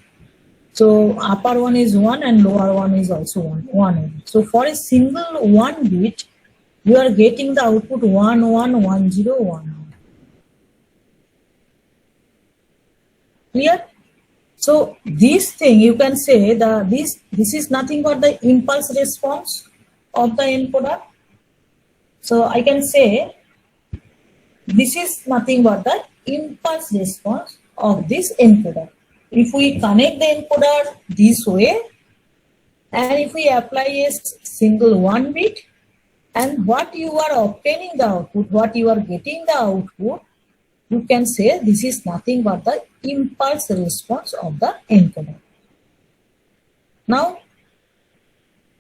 So upper one is 1 and lower one is also 1. So for a single 1 bit, you are getting the output 1 1 1 0 1. Clear? So this thing you can say this is nothing but the impulse response of the encoder. So I can say this is nothing but the impulse response of this encoder. If we connect the encoder this way, and if we apply a single 1 bit, and what you are obtaining the output, what you are getting the output, you can say this is nothing but the impulse response of the encoder. Now,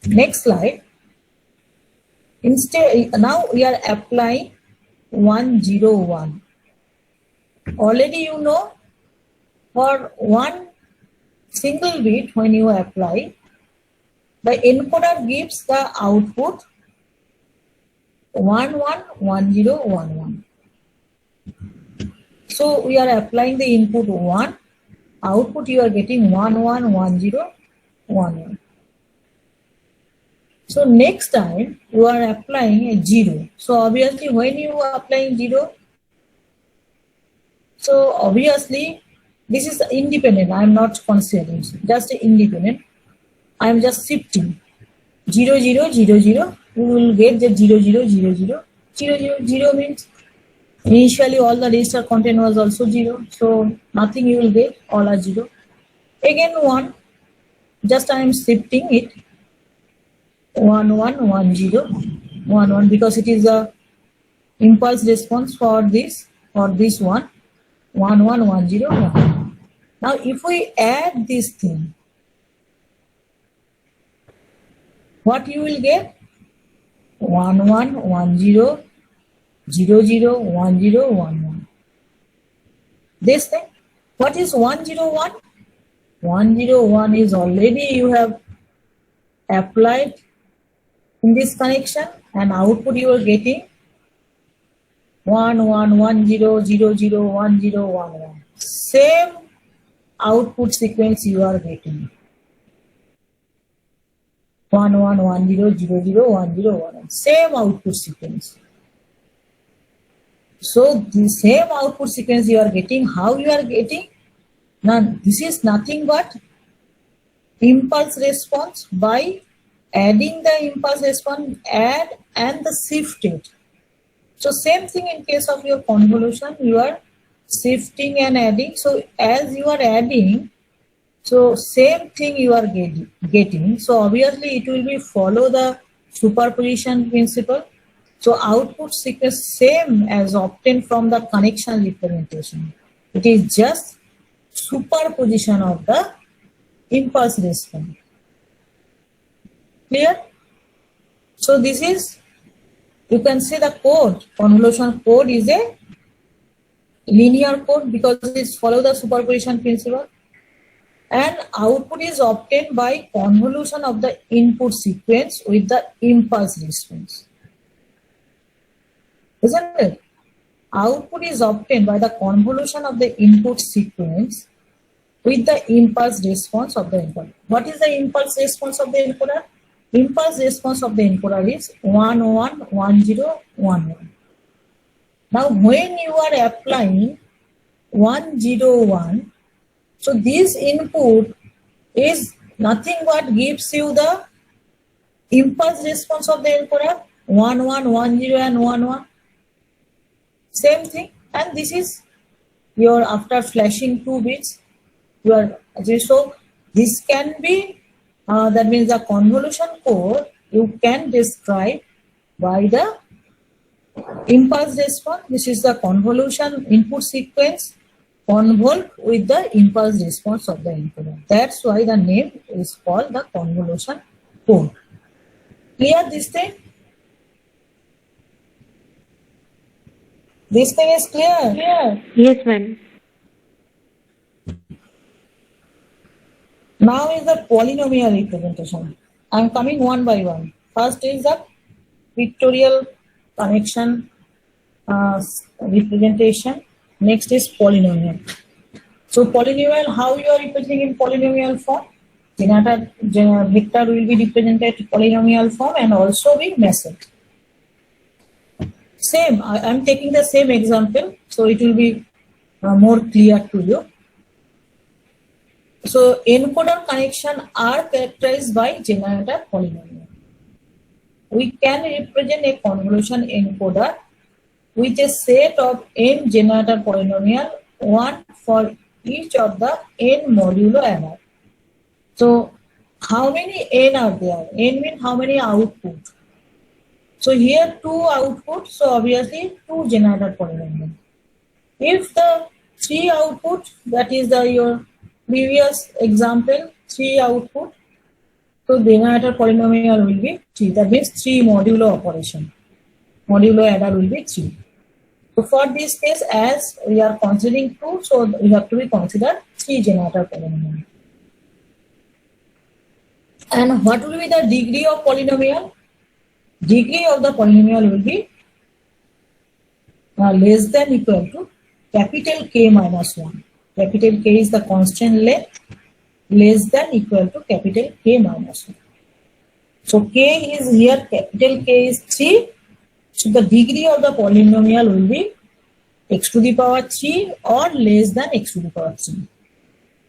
next slide. Now we are applying 101. Already you know, for 1 single bit when you apply, the encoder gives the output 1 1 1 0 1 1. So we are applying the input 1, output you are getting 1 1 1 0 1 1. So next time you are applying a 0. So obviously when you are applying 0, so obviously this is independent. I am not considering just independent. I am just shifting 0 0 0 0. You will get the 0 0 0 0 0 0 0 means initially all the register content was also 0. So nothing you will get, all are 0. Again 1. Just I am shifting it 1 1 1 0 1 1 because it is a impulse response for this one 1 1 1 0 1. Now if we add this thing, what you will get? 1 1 1 0 0 0 1 0 1 1. This thing, what is 1 0 1? 1 0 1 is already you have applied in this connection, and output you are getting 1 1 1 0 0 0 1 0 1 1. Same output sequence you are getting. 1 1 1 0 0 0 1 0 1 1. Same output sequence. So the same output sequence you are getting. How you are getting? Now this is nothing but impulse response by adding the impulse response, add and the shifted. So same thing in case of your convolution, you are shifting and adding. So as you are adding, so same thing you are getting. So obviously it will be follow the superposition principle. So output sequence same as obtained from the connection representation. It is just superposition of the impulse response. Clear? So this is, you can see the code, convolution code is a linear code because it follows the superposition principle, and output is obtained by convolution of the input sequence with the impulse response. Isn't it? Output is obtained by the convolution of the input sequence with the impulse response of the encoder. What is the impulse response of the encoder? Impulse response of the encoder is 1 1 1 0 1 1. Now when you are applying 1 0 1, so this input is nothing but gives you the impulse response of the encoder 1 1 1 0 and 1 1. Same thing, and this is your after flashing 2 bits. You are so this can be that means the convolution code you can describe by the impulse response. This is the convolution input sequence convolve with the impulse response of the encoder. That's why the name is called the convolution code. Clear this thing? This thing is clear? Yes, ma'am. Now is the polynomial representation. I am coming one by one. First is the pictorial connection representation. Next is polynomial. So polynomial, how you are representing in polynomial form? Vector will be represented in polynomial form and also be message. Same, I am taking the same example, so it will be more clear to you. So encoder connection are characterized by generator polynomial. We can represent a convolution encoder with a set of n generator polynomial, one for each of the n modulo adder. So how many n are there? N means how many output. So here 2 output, so obviously 2 generator polynomial. If the 3 output, that is your previous example, 3 output, so generator polynomial will be 3. That means 3 modulo operation. Modulo adder will be 3. So for this case, as we are considering 2, so we have to be considered 3 generator polynomial. And what will be the degree of polynomial? Degree of the polynomial will be less than equal to capital K minus 1. Capital K is the constant length, less than equal to capital K minus 1. So k is here, capital K is 3. So the degree of the polynomial will be x to the power 3 or less than x to the power 3.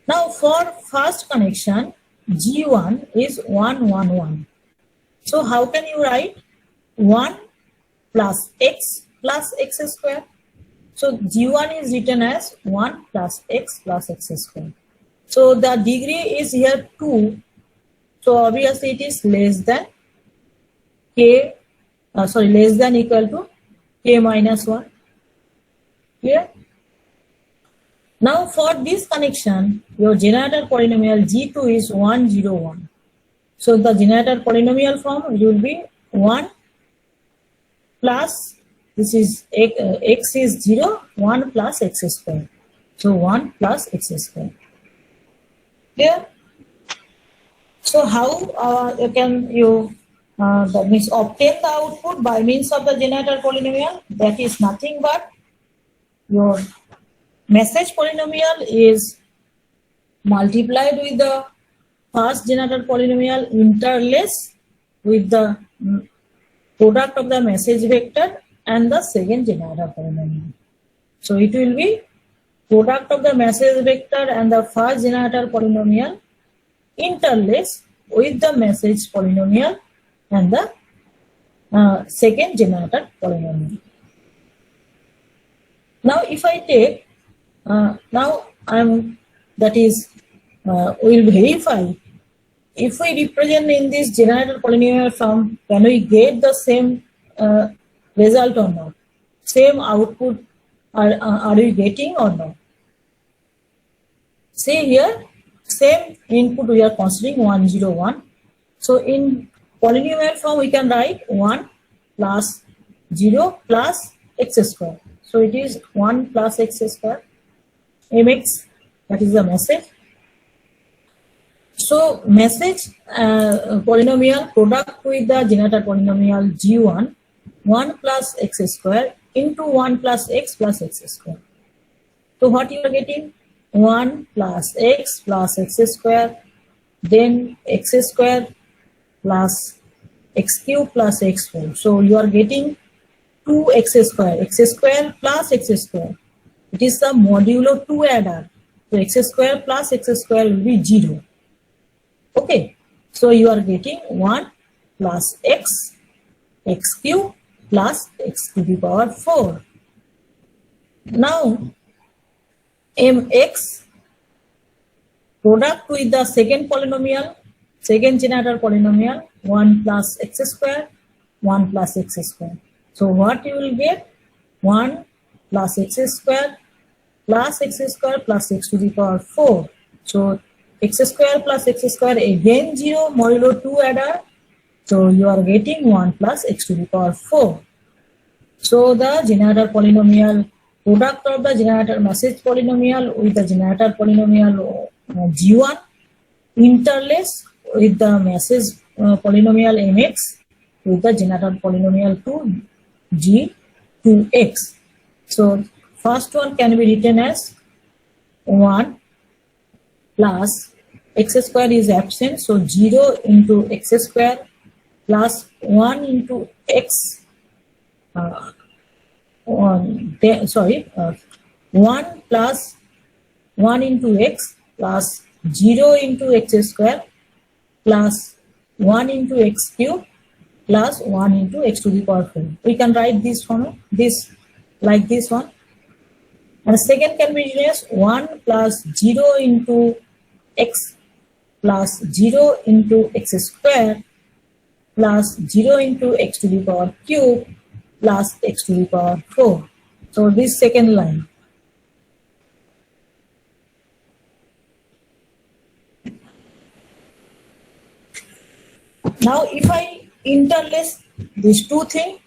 Now for first connection, G1 is 1, 1, 1. So how can you write 1 plus x square? So G1 is written as 1 plus x square. So the degree is here 2. So obviously it is less than less than equal to k minus 1. Clear? Now for this connection, your generator polynomial G2 is 1, 0, 1. So the generator polynomial form will be 1 plus, this is x is 0, 1 plus x square. So 1 plus x square. Clear? So how can you that means obtain the output by means of the generator polynomial? That is nothing but your message polynomial is multiplied with the first generator polynomial interlaced with the product of the message vector and the second generator polynomial. So it will be product of the message vector and the first generator polynomial interlaced with the message polynomial and the second generator polynomial. Now if I take now we'll verify if we represent in this generator polynomial form, can we get the same result or not? Same output are we getting or not? See here, same input we are considering 1, 0, 1. So in polynomial form we can write 1 plus 0 plus x square. So it is 1 plus x square mx, that is the message. So message polynomial product with the generator polynomial G1, 1 plus x square into 1 plus x square. So what you are getting? 1 plus x square, then x square plus x cube plus x cube. So you are getting 2x square plus x square. It is the modulo 2 adder. So x square plus x square will be 0. Okay. So you are getting 1 plus x cube plus x to the power 4. Now mx product with the second polynomial, second generator polynomial, 1 plus x square, 1 plus x square. So what you will get? 1 plus x square plus x square plus x to the power 4. So x square plus x square again 0 modulo 2 adder. So you are getting 1 plus x to the power 4. So the generator polynomial product of the generator message polynomial with the generator polynomial G1 interlace with the message polynomial mx with the generator polynomial 2 G2x. So first one can be written as 1 plus x square is absent, so 0 into x square plus 1 into x 1 plus 1 into x plus 0 into x square plus 1 into x cube plus 1 into x to the power 4. We can write this one, this like this one. And second can be written as 1 plus 0 into x plus 0 into x square plus 0 into x to the power cube plus x to the power 4. So this second line. Now if I interlace these two things,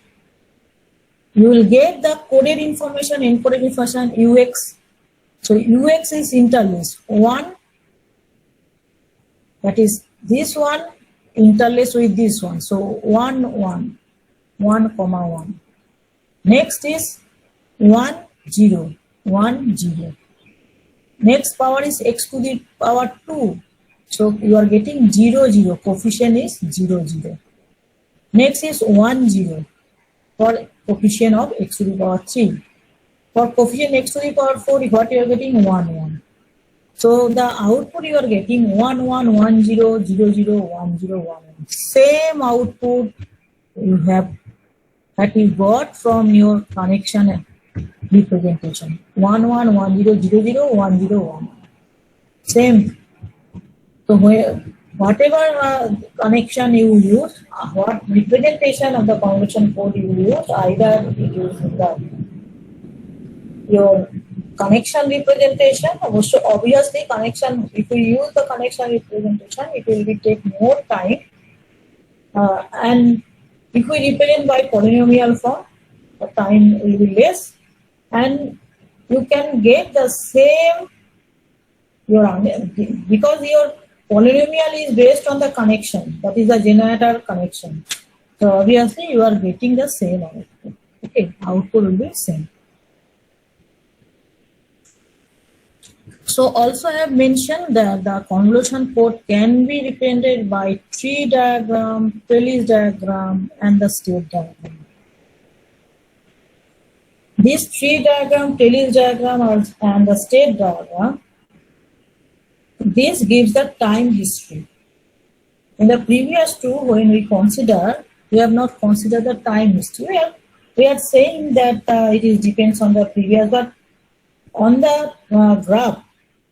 you will get the coded information, encoded information ux. So ux is interlaced. 1, that is this one interlaced with this one. So 1, 1, 1, 1. Next is 1, 0, 1, 0. Next power is x to the power 2. So you are getting 0, 0. Coefficient is 0, 0. Next is 1, 0 for coefficient of x to the power 3. For coefficient x to the power 4, what you are getting? 1, 1. So the output you are getting 1, 1, 1, 0, 0, 0, 1, 0, 1, 1. Same output you have that you got from your connection representation. 1, 1, 1, 0, 0, 0, 1, 0, 1. Same. So whatever connection you use, what representation of the conversion code you use, either it is your connection representation, obviously connection, if you use the connection representation, it will be take more time. And if we represent by polynomial form, the time will be less, and you can get the same because your polynomial is based on the connection, that is the generator connection. So obviously you are getting the same output. Okay, output will be same. So also I have mentioned that the convolution code can be represented by tree diagram, trellis diagram, and the state diagram. This tree diagram, trellis diagram, and the state diagram, this gives the time history. In the previous two, when we consider, we have not considered the time history. We are saying that it depends on the previous, but on the graph,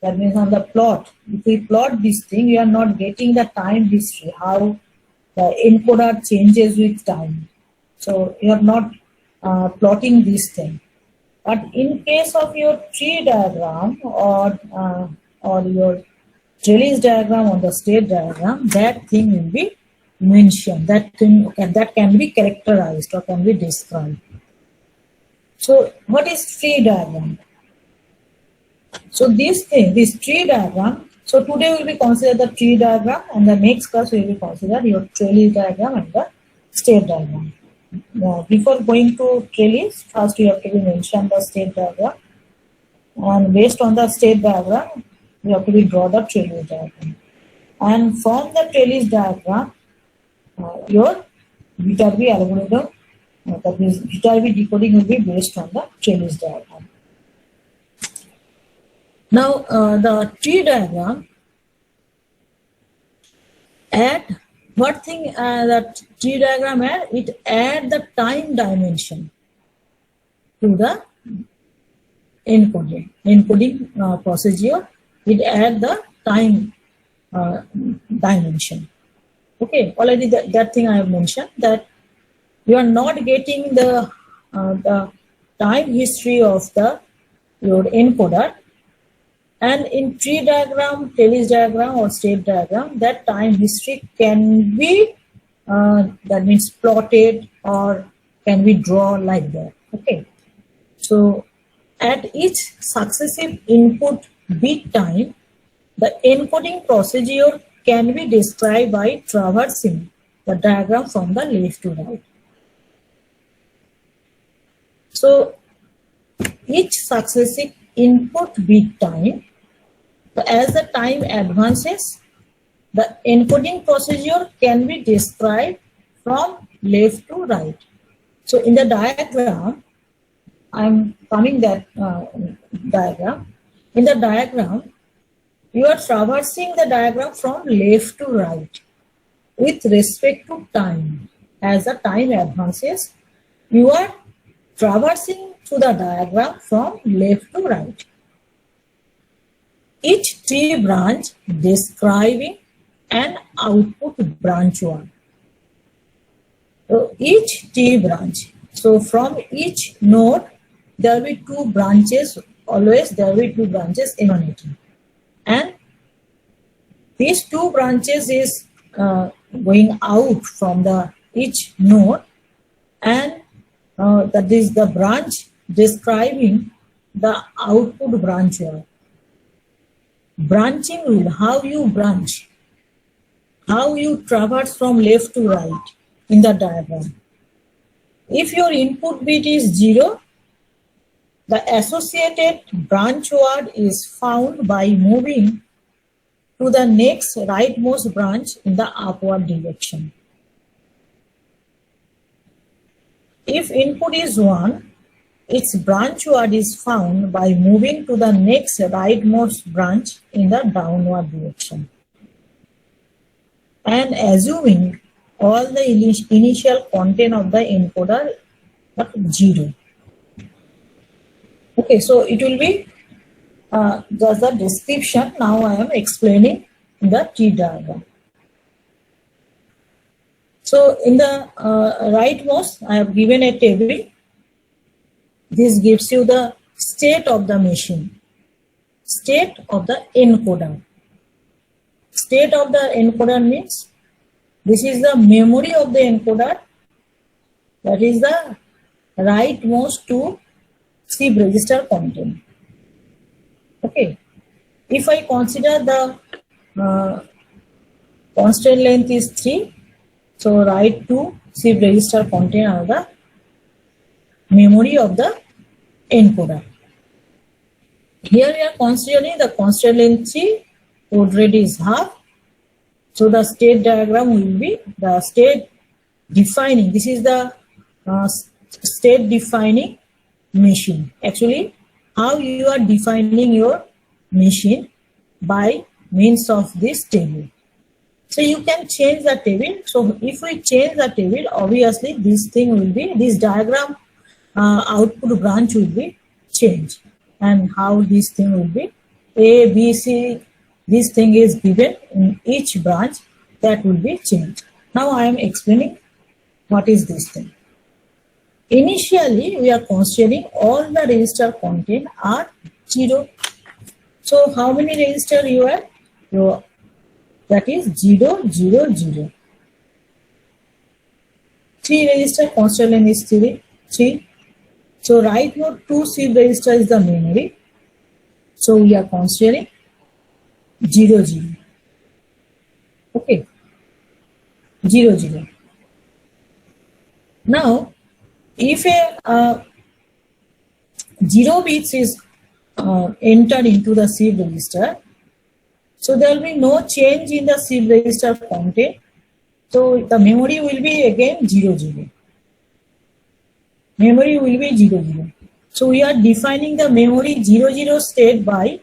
that means on the plot, if we plot this thing, you are not getting the time history, how the encoder changes with time. So you are not plotting this thing. But in case of your tree diagram or your trellis diagram or the state diagram, that thing will be mentioned. That thing that can be characterized or can be described. So what is tree diagram? So this tree diagram, so today we will consider the tree diagram, and the next class we will consider your trellis diagram and the state diagram. Now, before going to trellis, first you have to mention the state diagram, and based on the state diagram, you have to draw the trellis diagram. And from the trellis diagram, your Viterbi algorithm, that means Viterbi decoding will be based on the trellis diagram. Now, the tree diagram, add what thing that tree diagram add? It add the time dimension to the encoding procedure. It add the time dimension. Okay, already that thing I have mentioned, that you are not getting the time history of your encoder. And in tree diagram, trellis diagram, or state diagram, that time history can be, that means plotted or can be drawn like that. Okay. So at each successive input bit time, the encoding procedure can be described by traversing the diagram from the left to right. So each successive input bit time, as the time advances, the encoding procedure can be described from left to right. So in the diagram, I'm coming that diagram. In the diagram, you are traversing the diagram from left to right with respect to time. As the time advances, you are traversing through the diagram from left to right. Each tree branch describing an output branch 1. So each tree branch. So from each node, there will be 2 branches. Always there will be 2 branches emanating. And these 2 branches is going out from each node, and that is the branch describing the output branch 1. Branching rule, how you branch, how you traverse from left to right in the diagram. If your input bit is 0, the associated branch word is found by moving to the next rightmost branch in the upward direction. If input is 1, its branch word is found by moving to the next rightmost branch in the downward direction. And assuming all the initial content of the encoder at 0. Okay, so it will be just the description. Now I am explaining the tree diagram. So in the rightmost, I have given a table. This gives you the state of the machine, state of the encoder. State of the encoder means this is the memory of the encoder, that is the rightmost to SIB register content. Okay, if I consider the constant length is 3, so write to SIB register content are the memory of the encoder. Here we are considering the constant length 3, code rate is half. So the state diagram will be the state defining. This is the state defining machine. Actually, how you are defining your machine by means of this table. So you can change the table. So if we change the table, obviously this thing will be, this diagram output branch will be changed. And how this thing will be, A, B, C, this thing is given in each branch, that will be changed. Now I am explaining what is this thing. Initially, we are considering all the register content are 0. So how many register you have? That is 0, 0, 0. 3 register, constant length is 3. So right now 2 SIB register is the memory. So we are considering 0, 0. Okay. 0, 0. Now, if a 0 bits is entered into the SIB register, so there will be no change in the SIB register content. So the memory will be again 0, 0. Memory will be 0, 0. So we are defining the memory 0, 0 state by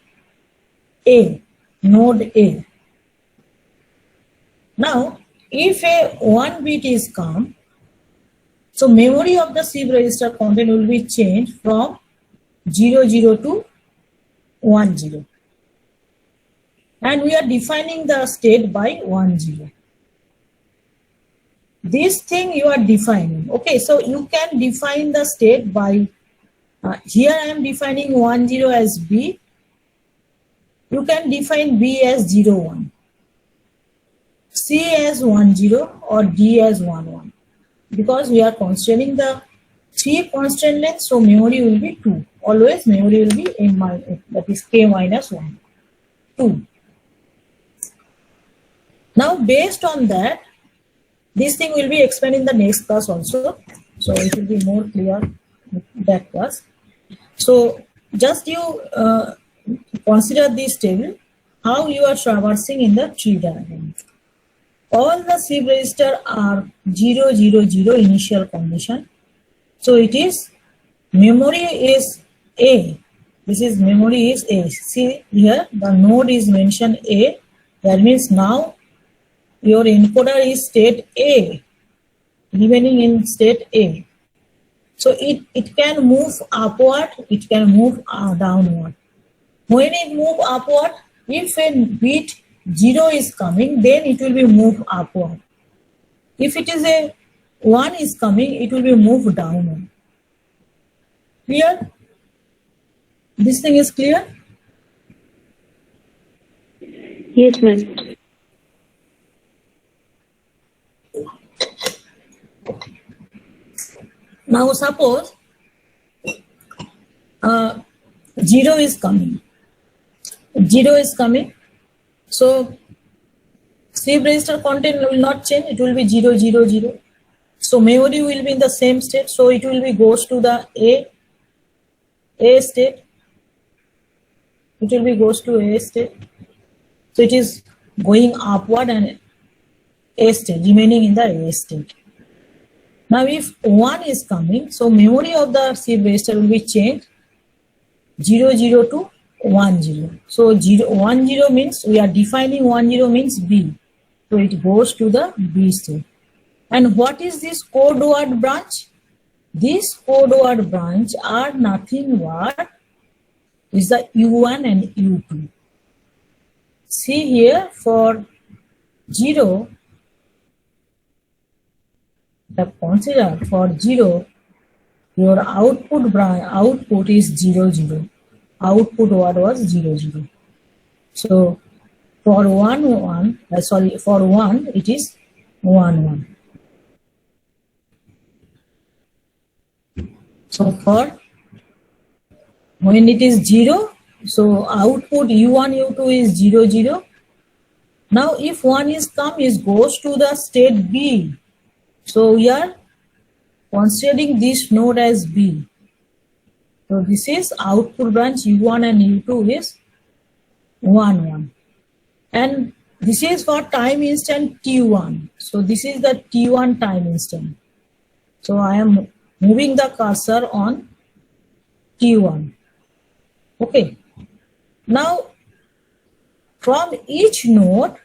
A, node A. Now, if a 1 bit is come, so memory of the SIB register content will be changed from 0, 0 to 1, 0. And we are defining the state by 1, 0. This thing you are defining. Okay, so you can define the state by, here I am defining 1, 0 as B. You can define B as 0, 1. C as 1, 0 or D as 1, 1. Because we are considering the 3 constant length, so memory will be 2. Always memory will be n minus, that is k minus 1, 2. Now based on that, this thing will be explained in the next class also. So it will be more clear with that class. So just you consider this table, how you are traversing in the tree diagram. All the SIB register are 0, 0, 0 initial condition. So it is, memory is A. This is memory is A. See here, the node is mentioned A. That means now your encoder is state A, remaining in state A. So it can move upward, it can move downward. When it move upward, if a bit 0 is coming, then it will be moved upward. If it is a 1 is coming, it will be moved downward. Clear? This thing is clear? Yes, ma'am. Now suppose 0 is coming. 0 is coming. So SIB register content will not change. It will be 0, 0, 0. So memory will be in the same state. So it will be goes to the A state. It will be goes to A state. So it is going upward and A state, remaining in the A state. Now if 1 is coming, so memory of the shift register will be changed 0 0 to 1 0. So 1 0 means, we are defining 1 0 means B. So it goes to the B state. And what is this code word branch? This code word branch are nothing but is the U1 and U2. See here, for 0, consider for 0, your output is 0 0. Output word was 0 0. So for for 1 it is 1 1. So for when it is 0, so output U1 U2 is 0 0. Now if 1 is come, it goes to the state B. So we are considering this node as B. So this is output branch U1 and U2 is 1 1. And this is for time instant T1. So this is the T1 time instant. So I am moving the cursor on T1. Okay. Now from each node,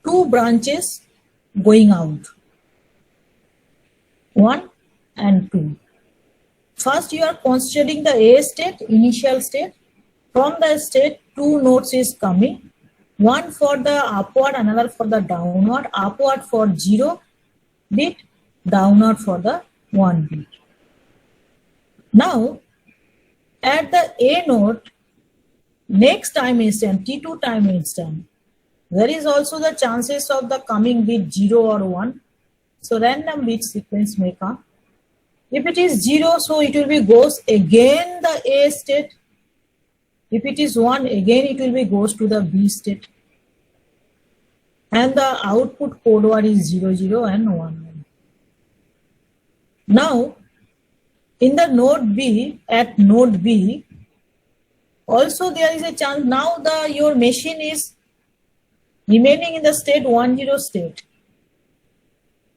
2 branches going out. 1 and 2. First you are considering the A state, initial state. From the state, 2 nodes is coming. One for the upward, another for the downward. Upward for 0 bit, downward for the 1 bit. Now, at the A node, next time instant, T2 time instant, there is also the chances of the coming bit 0 or 1. So random bit sequence may come. If it is 0, so it will be goes again the A state. If it is 1, again it will be goes to the B state. And the output code word is 0 0 and 1 1. Now, in the node B, at node B, also there is a chance, now your machine is remaining in the state 1 0 state.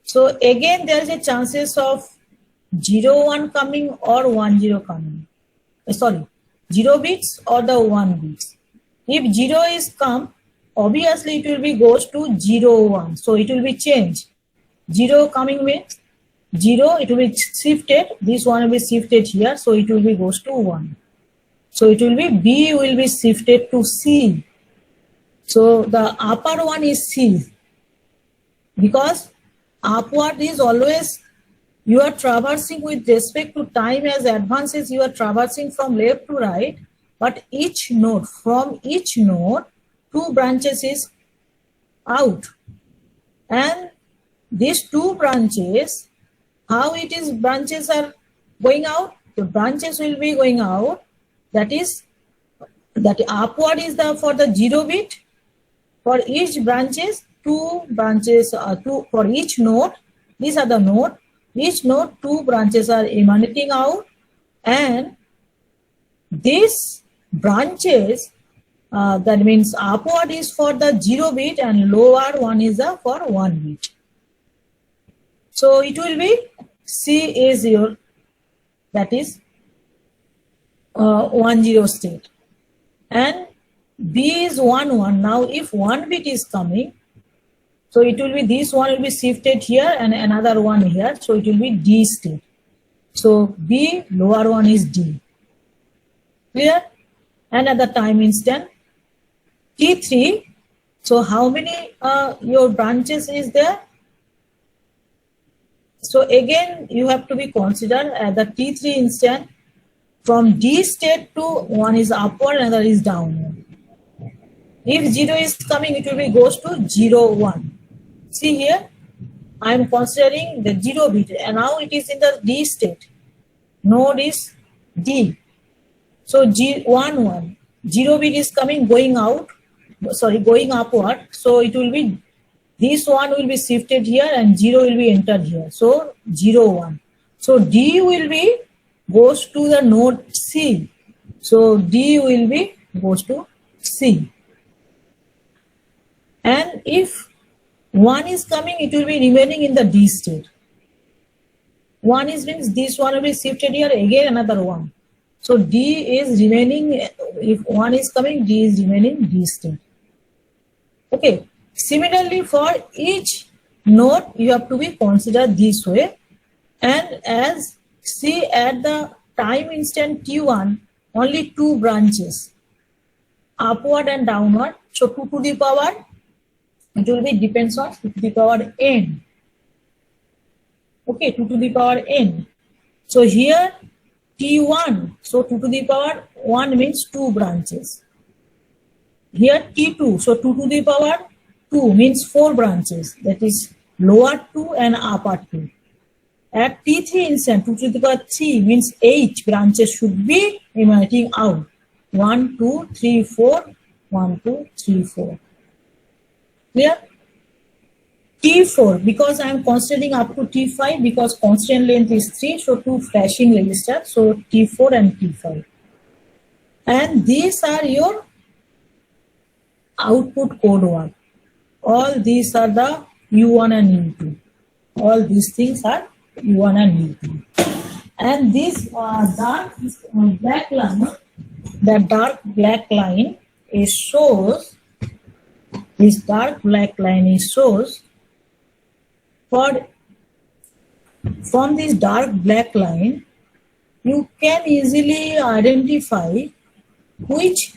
So again there is a chances of 0 1 coming or 1 0 coming. 0 bits or the 1 bits. If 0 is come, obviously it will be goes to 0 1. So it will be changed. 0 coming means 0, it will be shifted. This one will be shifted here. So it will be goes to 1. So it will be B will be shifted to C. So the upper one is C. Because upward is always, you are traversing with respect to time as advances, you are traversing from left to right, but each node, from each node, 2 branches is out. And these 2 branches, how it is branches are going out? The branches will be going out, that upward is for the 0 bit. For each branches, 2 branches, for each node, these are the node. Each node, 2 branches are emanating out, and these branches, that means upward is for the 0 bit and lower one is for 1 bit. So it will be C is your, that is 1 0 state, and B is 1 1. Now if 1 bit is coming, so it will be, this one will be shifted here and another one here. So it will be D state. So B, lower one is D. Clear? And at the time instant, T3. So how many your branches is there? So again, you have to be considered at the T3 instant, from D state to one is upward, another is downward. If 0 is coming, it will be goes to 0 1. See here, I am considering the 0 bit, and now it is in the D state. Node is D. So G 1 1. 0 bit is coming, going out, going upward. So it will be, this one will be shifted here and 0 will be entered here. So 0 1. So D will be goes to the node C. So D will be goes to C. And if 1 is coming, it will be remaining in the D state. 1 is means this one will be shifted here, again another 1. So D is remaining, if 1 is coming, D is remaining D state. Okay. Similarly, for each node, you have to be considered this way. And as see at the time instant T1, only 2 branches, upward and downward. So 2 to the power, it will be depends on 2 to the power n. Okay, 2 to the power n. So here T1, so 2 to the power 1 means 2 branches. Here T2, so 2 to the power 2 means 4 branches, that is lower 2 and upper 2. At T3 instant, 2 to the power 3 means 8 branches should be emanating out. 1, 2, 3, 4, 1, 2, 3, 4. Clear? T4, because I am considering up to T5 because constant length is 3, so 2 flashing registers, so T4 and T5. And these are your output code 1. All these are the U1 and U2. All these things are U1 and U2. And this dark black line, the dark black line is shows, this dark black line is shows from this dark black line, you can easily identify which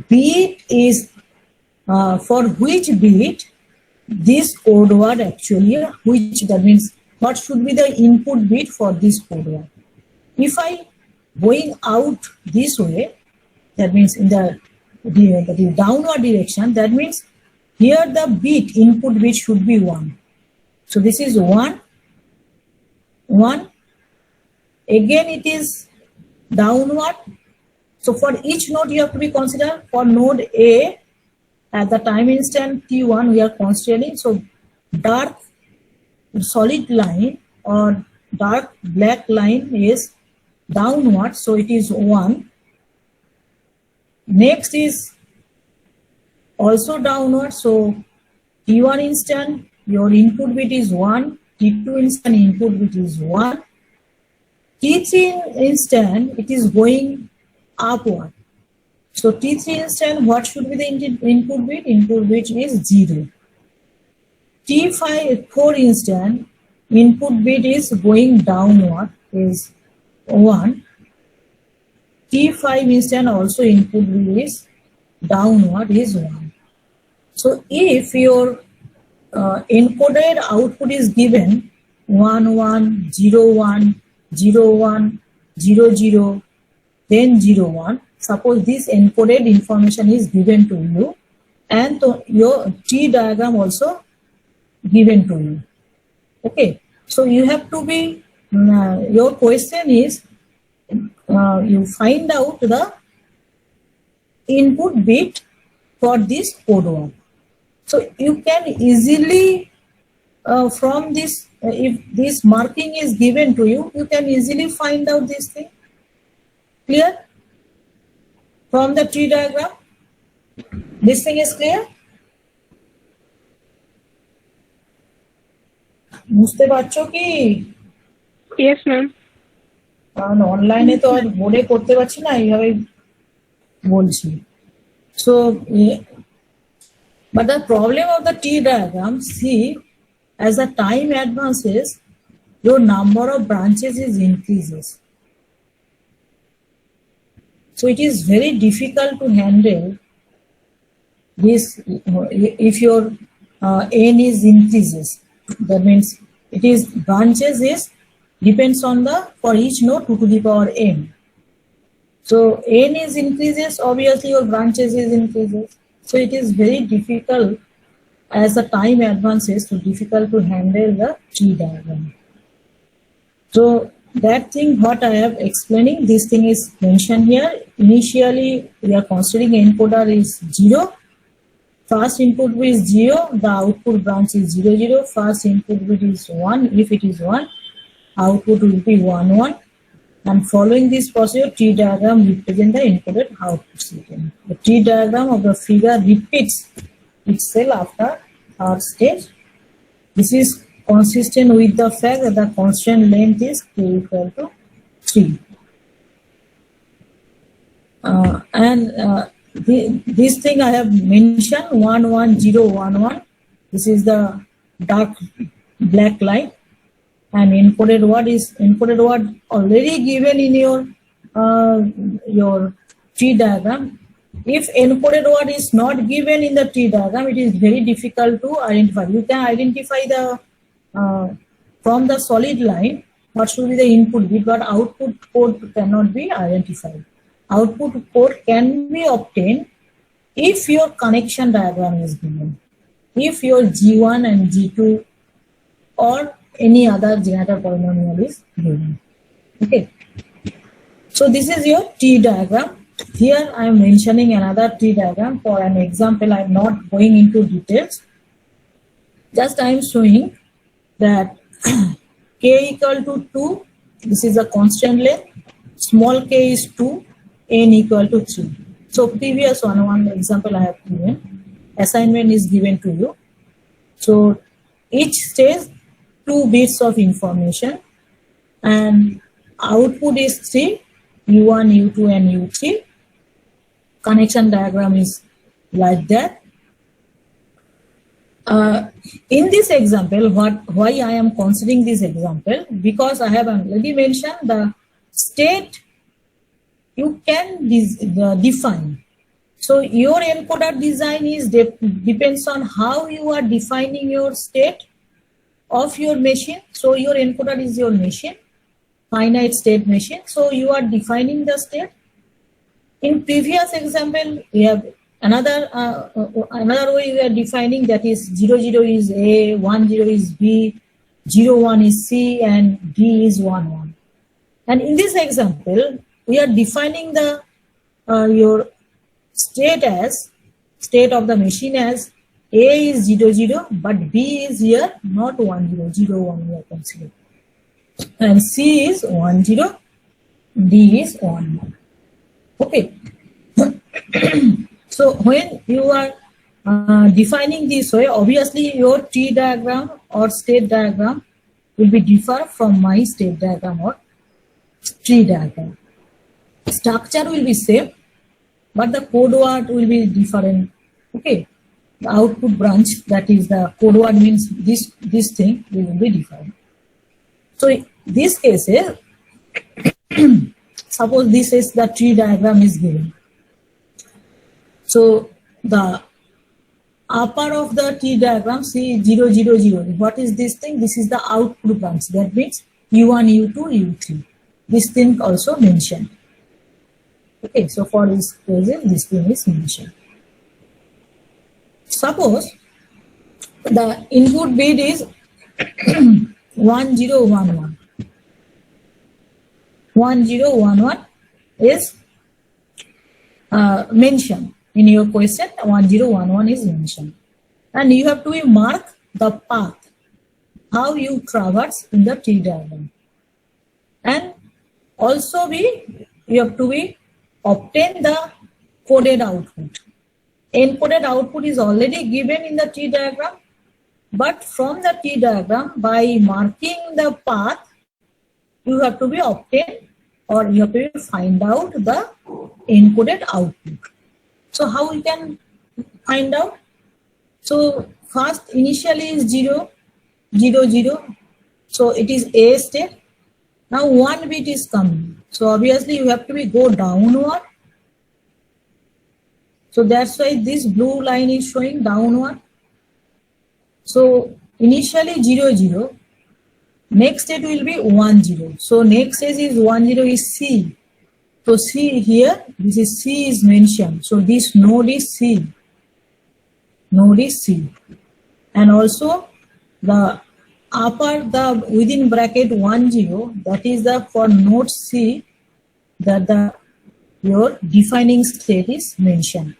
bit is, for which bit this code word actually, which that means what should be the input bit for this code word. If I going out this way, that means in the downward direction, that means here the bit, input bit should be 1. So this is 1, 1. Again it is downward. So for each node you have to be considered. For node A, at the time instant T1 we are considering. So dark solid line or dark black line is downward. So it is 1. Next is also downward. So T1 instant, your input bit is 1. T2 instant, input bit is 1. T3 instant, it is going upward. So T3 instant, what should be the input bit? Input bit is 0. T4 instant, input bit is going downward, is 1. T5 instant also input bit is downward, is 1. So if your encoded output is given 1 1 0 1 0 1 0 0, then 0 1. Suppose this encoded information is given to you, and to your T diagram also given to you. Okay, so you have to be, your question is, you find out the input bit for this code word. So you can easily, from this, if this marking is given to you, you can easily find out this thing. Clear? From the tree diagram, this thing is clear? বুঝতে পারছো কি? Yes, ma'am. কারণ অনলাইনে তো আর বোর্ডে করতে পারছি না, এইভাবে বলছি। So, but the problem of the T diagram, see, as the time advances, your number of branches is increases. So it is very difficult to handle this if your n is increases. That means it is branches is depends on the for each node 2 to the power n. So n is increases, obviously your branches is increases. So it is very difficult as the time advances, so difficult to handle the tree diagram. So that thing what I have explaining, this thing is mentioned here. Initially we are considering encoder is 0. First input bit is 0, the output branch is 0 0. First input bit is 1. If it is 1, output will be 1 1. And following this procedure, tree diagram represents the encoded output signal. The tree diagram of the figure repeats itself after third stage. This is consistent with the fact that the constant length is k equal to 3. This thing I have mentioned 11011. This is the dark black line, and encoded word already given in your tree diagram. If encoded word is not given in the tree diagram, it is very difficult to identify. You can identify the from the solid line what should be the input bit, but output code cannot be identified. Output code can be obtained if your connection diagram is given, if your G1 and G2 or any other generator polynomial is given. Okay. So this is your tree diagram. Here I am mentioning another tree diagram for an example. I am not going into details. Just I am showing that k equal to 2. This is a constant length. Small k is 2. N equal to 3. So previous one example I have given. Assignment is given to you. So each stage 2 bits of information, and output is 3, U1, U2 and U3. Connection diagram is like that. In this example, why I am considering this example, because I have already mentioned the state you can define. So your encoder design is depends on how you are defining your state of your machine. So your encoder is your machine, finite state machine. So you are defining the state. In previous example, we have another way we are defining, that is 0, 0 is A, 1, 0 is B, 0, 1 is C, and D is 1, 1. And in this example, we are defining the your state of the machine as A is 0, 0, but B is here not 1, 0, 0, 1 we are considering. And C is 1, 0, D is 1, 1. Okay. So when you are defining this way, obviously your tree diagram or state diagram will be different from my state diagram or tree diagram. Structure will be same, but the code word will be different. Okay. The output branch, that is the code word, means this thing will be different. So in this case, suppose this is the tree diagram is given. So the upper of the tree diagram, see 0, 0, 0. What is this thing? This is the output branch. That means U1, U2, U3. This thing also mentioned. Okay, so for this case, this thing is mentioned. Suppose the input bit is 1011. 1011 is mentioned in your question. 1011 is mentioned, and you have to mark the path how you traverse in the tree diagram, and also you have to obtain the coded output. Encoded output is already given in the tree diagram, but from the tree diagram, by marking the path, you have to obtain, or you have to find out the encoded output. So how we can find out? So first initially is 0, 0, 0. So it is A state. Now 1 bit is coming. So obviously you have to go downward. So that's why this blue line is showing downward. So initially 0, 0. Next state will be 1, 0. So next stage is 1, 0 is C. So C here, this is C is mentioned. So this node is C. Node is C. And also the upper, the within bracket 1, 0, that is the for node C, that your defining state is mentioned.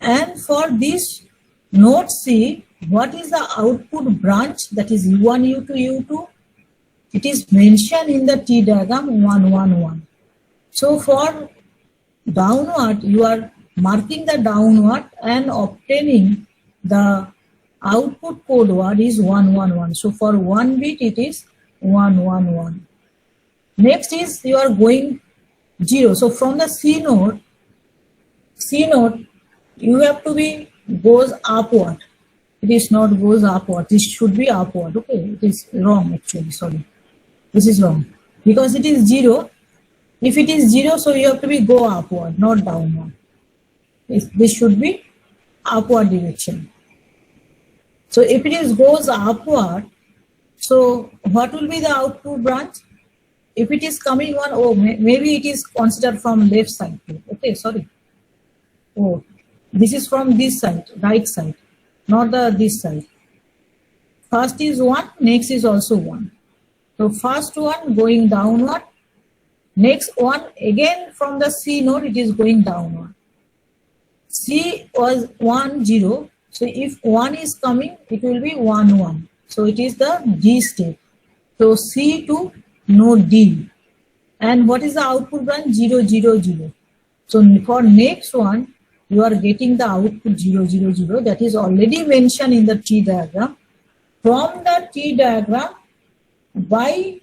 And for this node C, what is the output branch, that is U1, U2, U2? It is mentioned in the T diagram 1, 1, 1. So for downward, you are marking the downward and obtaining the output code word is 111. So for 1 bit it is 111. Next is you are going 0. So from the C note, you have to be goes upward. It is not goes upward. This should be upward. Okay, it is wrong actually. Sorry, this is wrong because it is 0. If it is 0, so you have to be go upward, not downward. This should be upward direction. So if it is goes upward, so what will be the output branch? If it is coming one, oh, maybe it is considered from left side. Okay, sorry. Oh, this is from this side, right side, not this side. First is 1, next is also 1. So first one going downward, next one again from the C node it is going downward. C was 1 0. So if 1 is coming, it will be 1 1. So it is the D step. So C to node D. And what is the output branch? 0 0 0. So for next one, you are getting the output 0 0 0. That is already mentioned in the T diagram. From the T diagram, by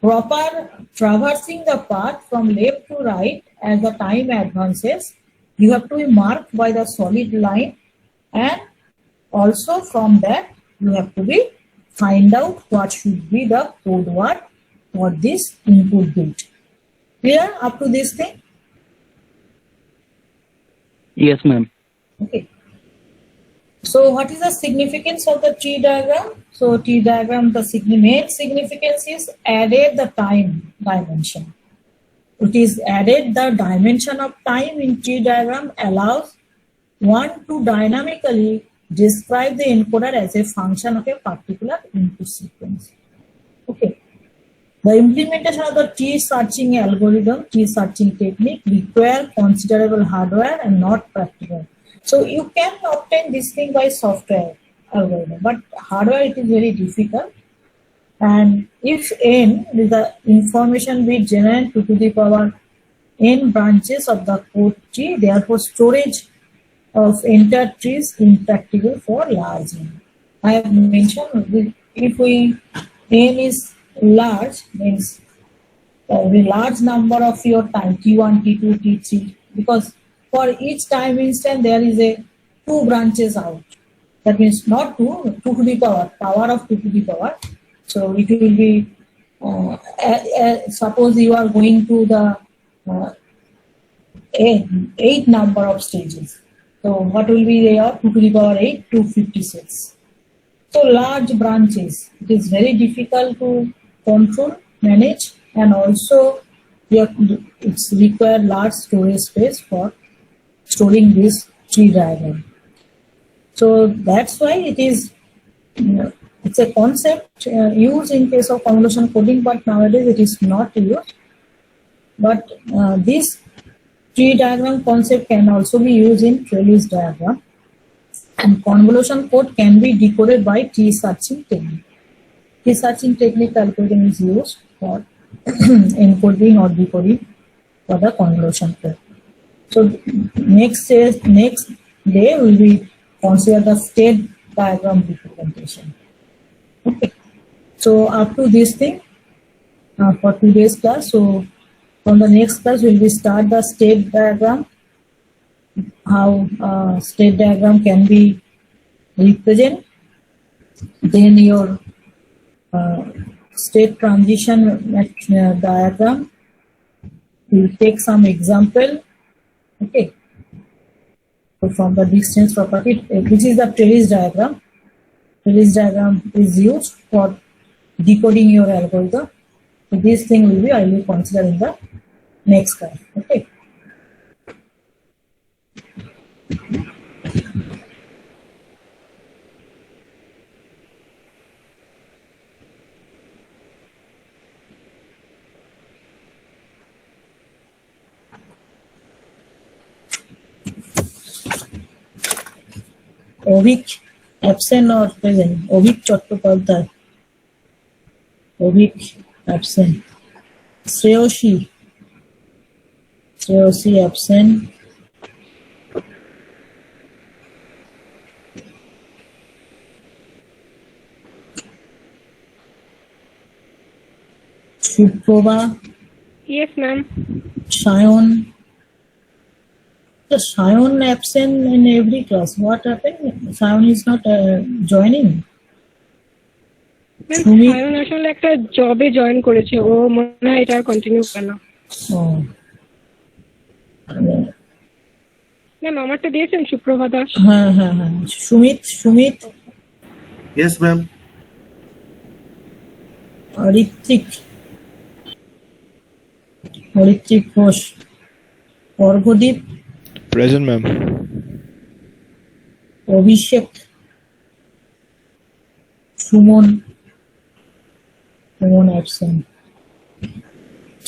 proper traversing the path from left to right as the time advances, you have to be marked by the solid line, and also from that you have to be find out what should be the code word for this input bit. Clear up to this thing? Yes, ma'am. Okay. So what is the significance of the T diagram? So T diagram, the main significance is added the time dimension. It is added the dimension of time in T diagram allows one to dynamically describe the encoder as a function of a particular input sequence. Okay. The implementation of the T searching algorithm, T searching technique require considerable hardware and not practical. So you can obtain this thing by software algorithm, but hardware it is very difficult. And if n is the information bit generated to the power n branches of the code tree, therefore storage of entire trees impractical for large n. I have mentioned if n is large, means the large number of your time t1, t2, t3, because for each time instant there is a 2 branches out. That means not 2 to the power of 2 to the power. So it will be, suppose you are going to the 8 number of stages. So what will be there? 2 to the power 8, 256. So large branches, it is very difficult to control, manage, and also it's require large storage space for storing this tree diagram. So that's why it is, it's a concept used in case of convolution coding, but nowadays it is not used. But this tree diagram concept can also be used in trellis diagram, and convolution code can be decoded by T searching technique. T searching technique algorithm is used for encoding or decoding for the convolution code. So next day will be consider the state diagram representation. Okay. So up to this thing for today's class. So from the next class we will start the state diagram, how state diagram can be represented, then your state transition diagram. We will take some example. Okay. So from the distance property, which is the trellis diagram. Trellis diagram is used for decoding your algorithm. So this thing will be, I will consider in the next class. Okay. Ovik absent or present? Ovik Chattopadhyay. Ovik absent. Shreyoshi absent. Suprabha, Yes, ma'am. Shayon. The Shayon absent in every class. What happened? Shayon is not joining. Ma'am Sumit. Sayan আসলে একটা জবে join করেছে, ও মনে হয় এটা continue করে না। Oh. Ma'am আমারটা দিয়েছেন সুপ্রভা দাস। হ্যাঁ হ্যাঁ হ্যাঁ, Sumit, Yes, ma'am. Ritwik Ghosh, Arghadeep, Present, ma'am. Abhishek, Suman absent,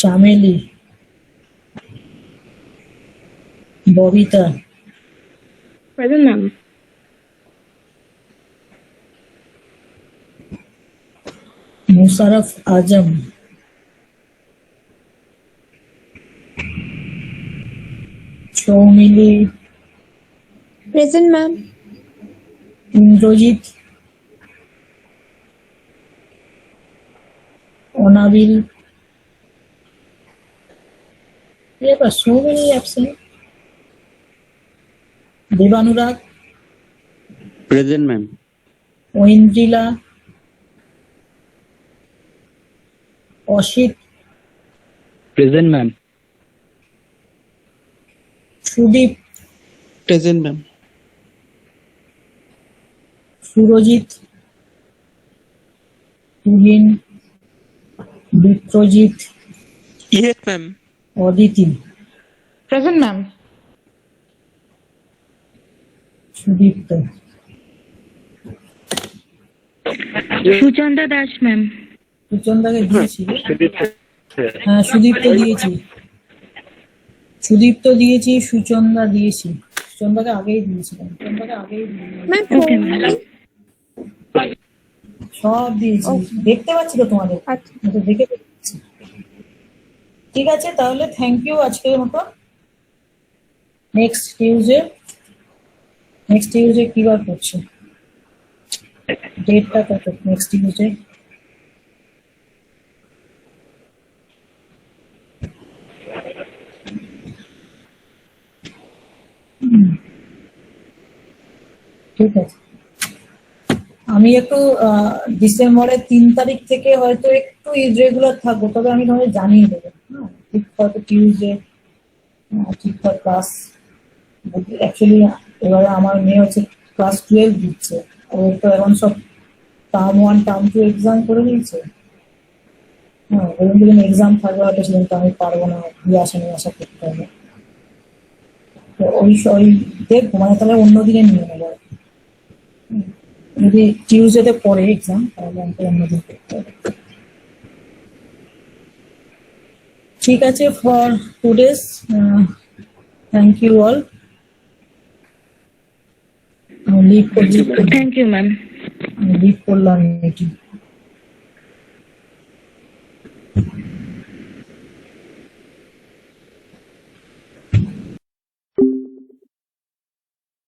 Chameli, Babita, present ma'am. Musharraf Azam, Soumili, Present, ma'am. Indrajit, Anabil. There were so many absent. দেবানুরাগ, Present, ma'am. Aindrila, Asit, Present, ma'am. Sudip, Present, ma'am. Surajit, Tuhin, Biprajit, Yes, ma'am. Aditi, Present, ma'am. Sudipta. Suchanda Dash, ma'am. সুচন্দাকে দিয়েছি। হ্যাঁ, সুদীপ্ত দিয়েছি, সুচন্দা দিয়েছি। সুচন্দাকে আগেই দিয়েছিলাম। Ma'am, okay, ma'am. সব দিয়েছি, দেখতে পাচ্ছি তো তোমাদের। আচ্ছা। আমি তো দেখে পাচ্ছি। ঠিক আছে, তাহলে থ্যাংক ইউ আজকের মতো। নেক্সট টিউজডে কি বার করছে? ডেটটা কত? নেক্সট টিউজডে ঠিক আছে। আমি একটু ডিসেম্বরের 3 তারিখ থেকে হয়তো একটু ইরেগুলার থাকবো, তবে আমি তোমাদের জানিয়ে দেবো। হ্যাঁ, ঠিক হয়তো টিউজডে ঠিকঠাক ক্লাস। অ্যাকচুয়ালি এবারে আমার মেয়ে হচ্ছে ক্লাস 12 দিচ্ছে, ওর তো এখন সব টার্ম 1 টার্ম 2 এক্সাম করে নিয়েছে। হ্যাঁ, যেদিন এক্সাম থাকবে হয়তো সেদিন তো আমি পারবো না, দিয়ে আসা করতে হবে। তো ওই দেখবো, মানে তাহলে অন্য দিনে নিয়ে নেবো। যদি টিউজডেতে পরে এক্সাম, তাহলে আমাকে অন্যদিন করতে হবে। ঠিক আছে, for today's thank you all. Leave Thank you, ma'am. করলাম মিটিং।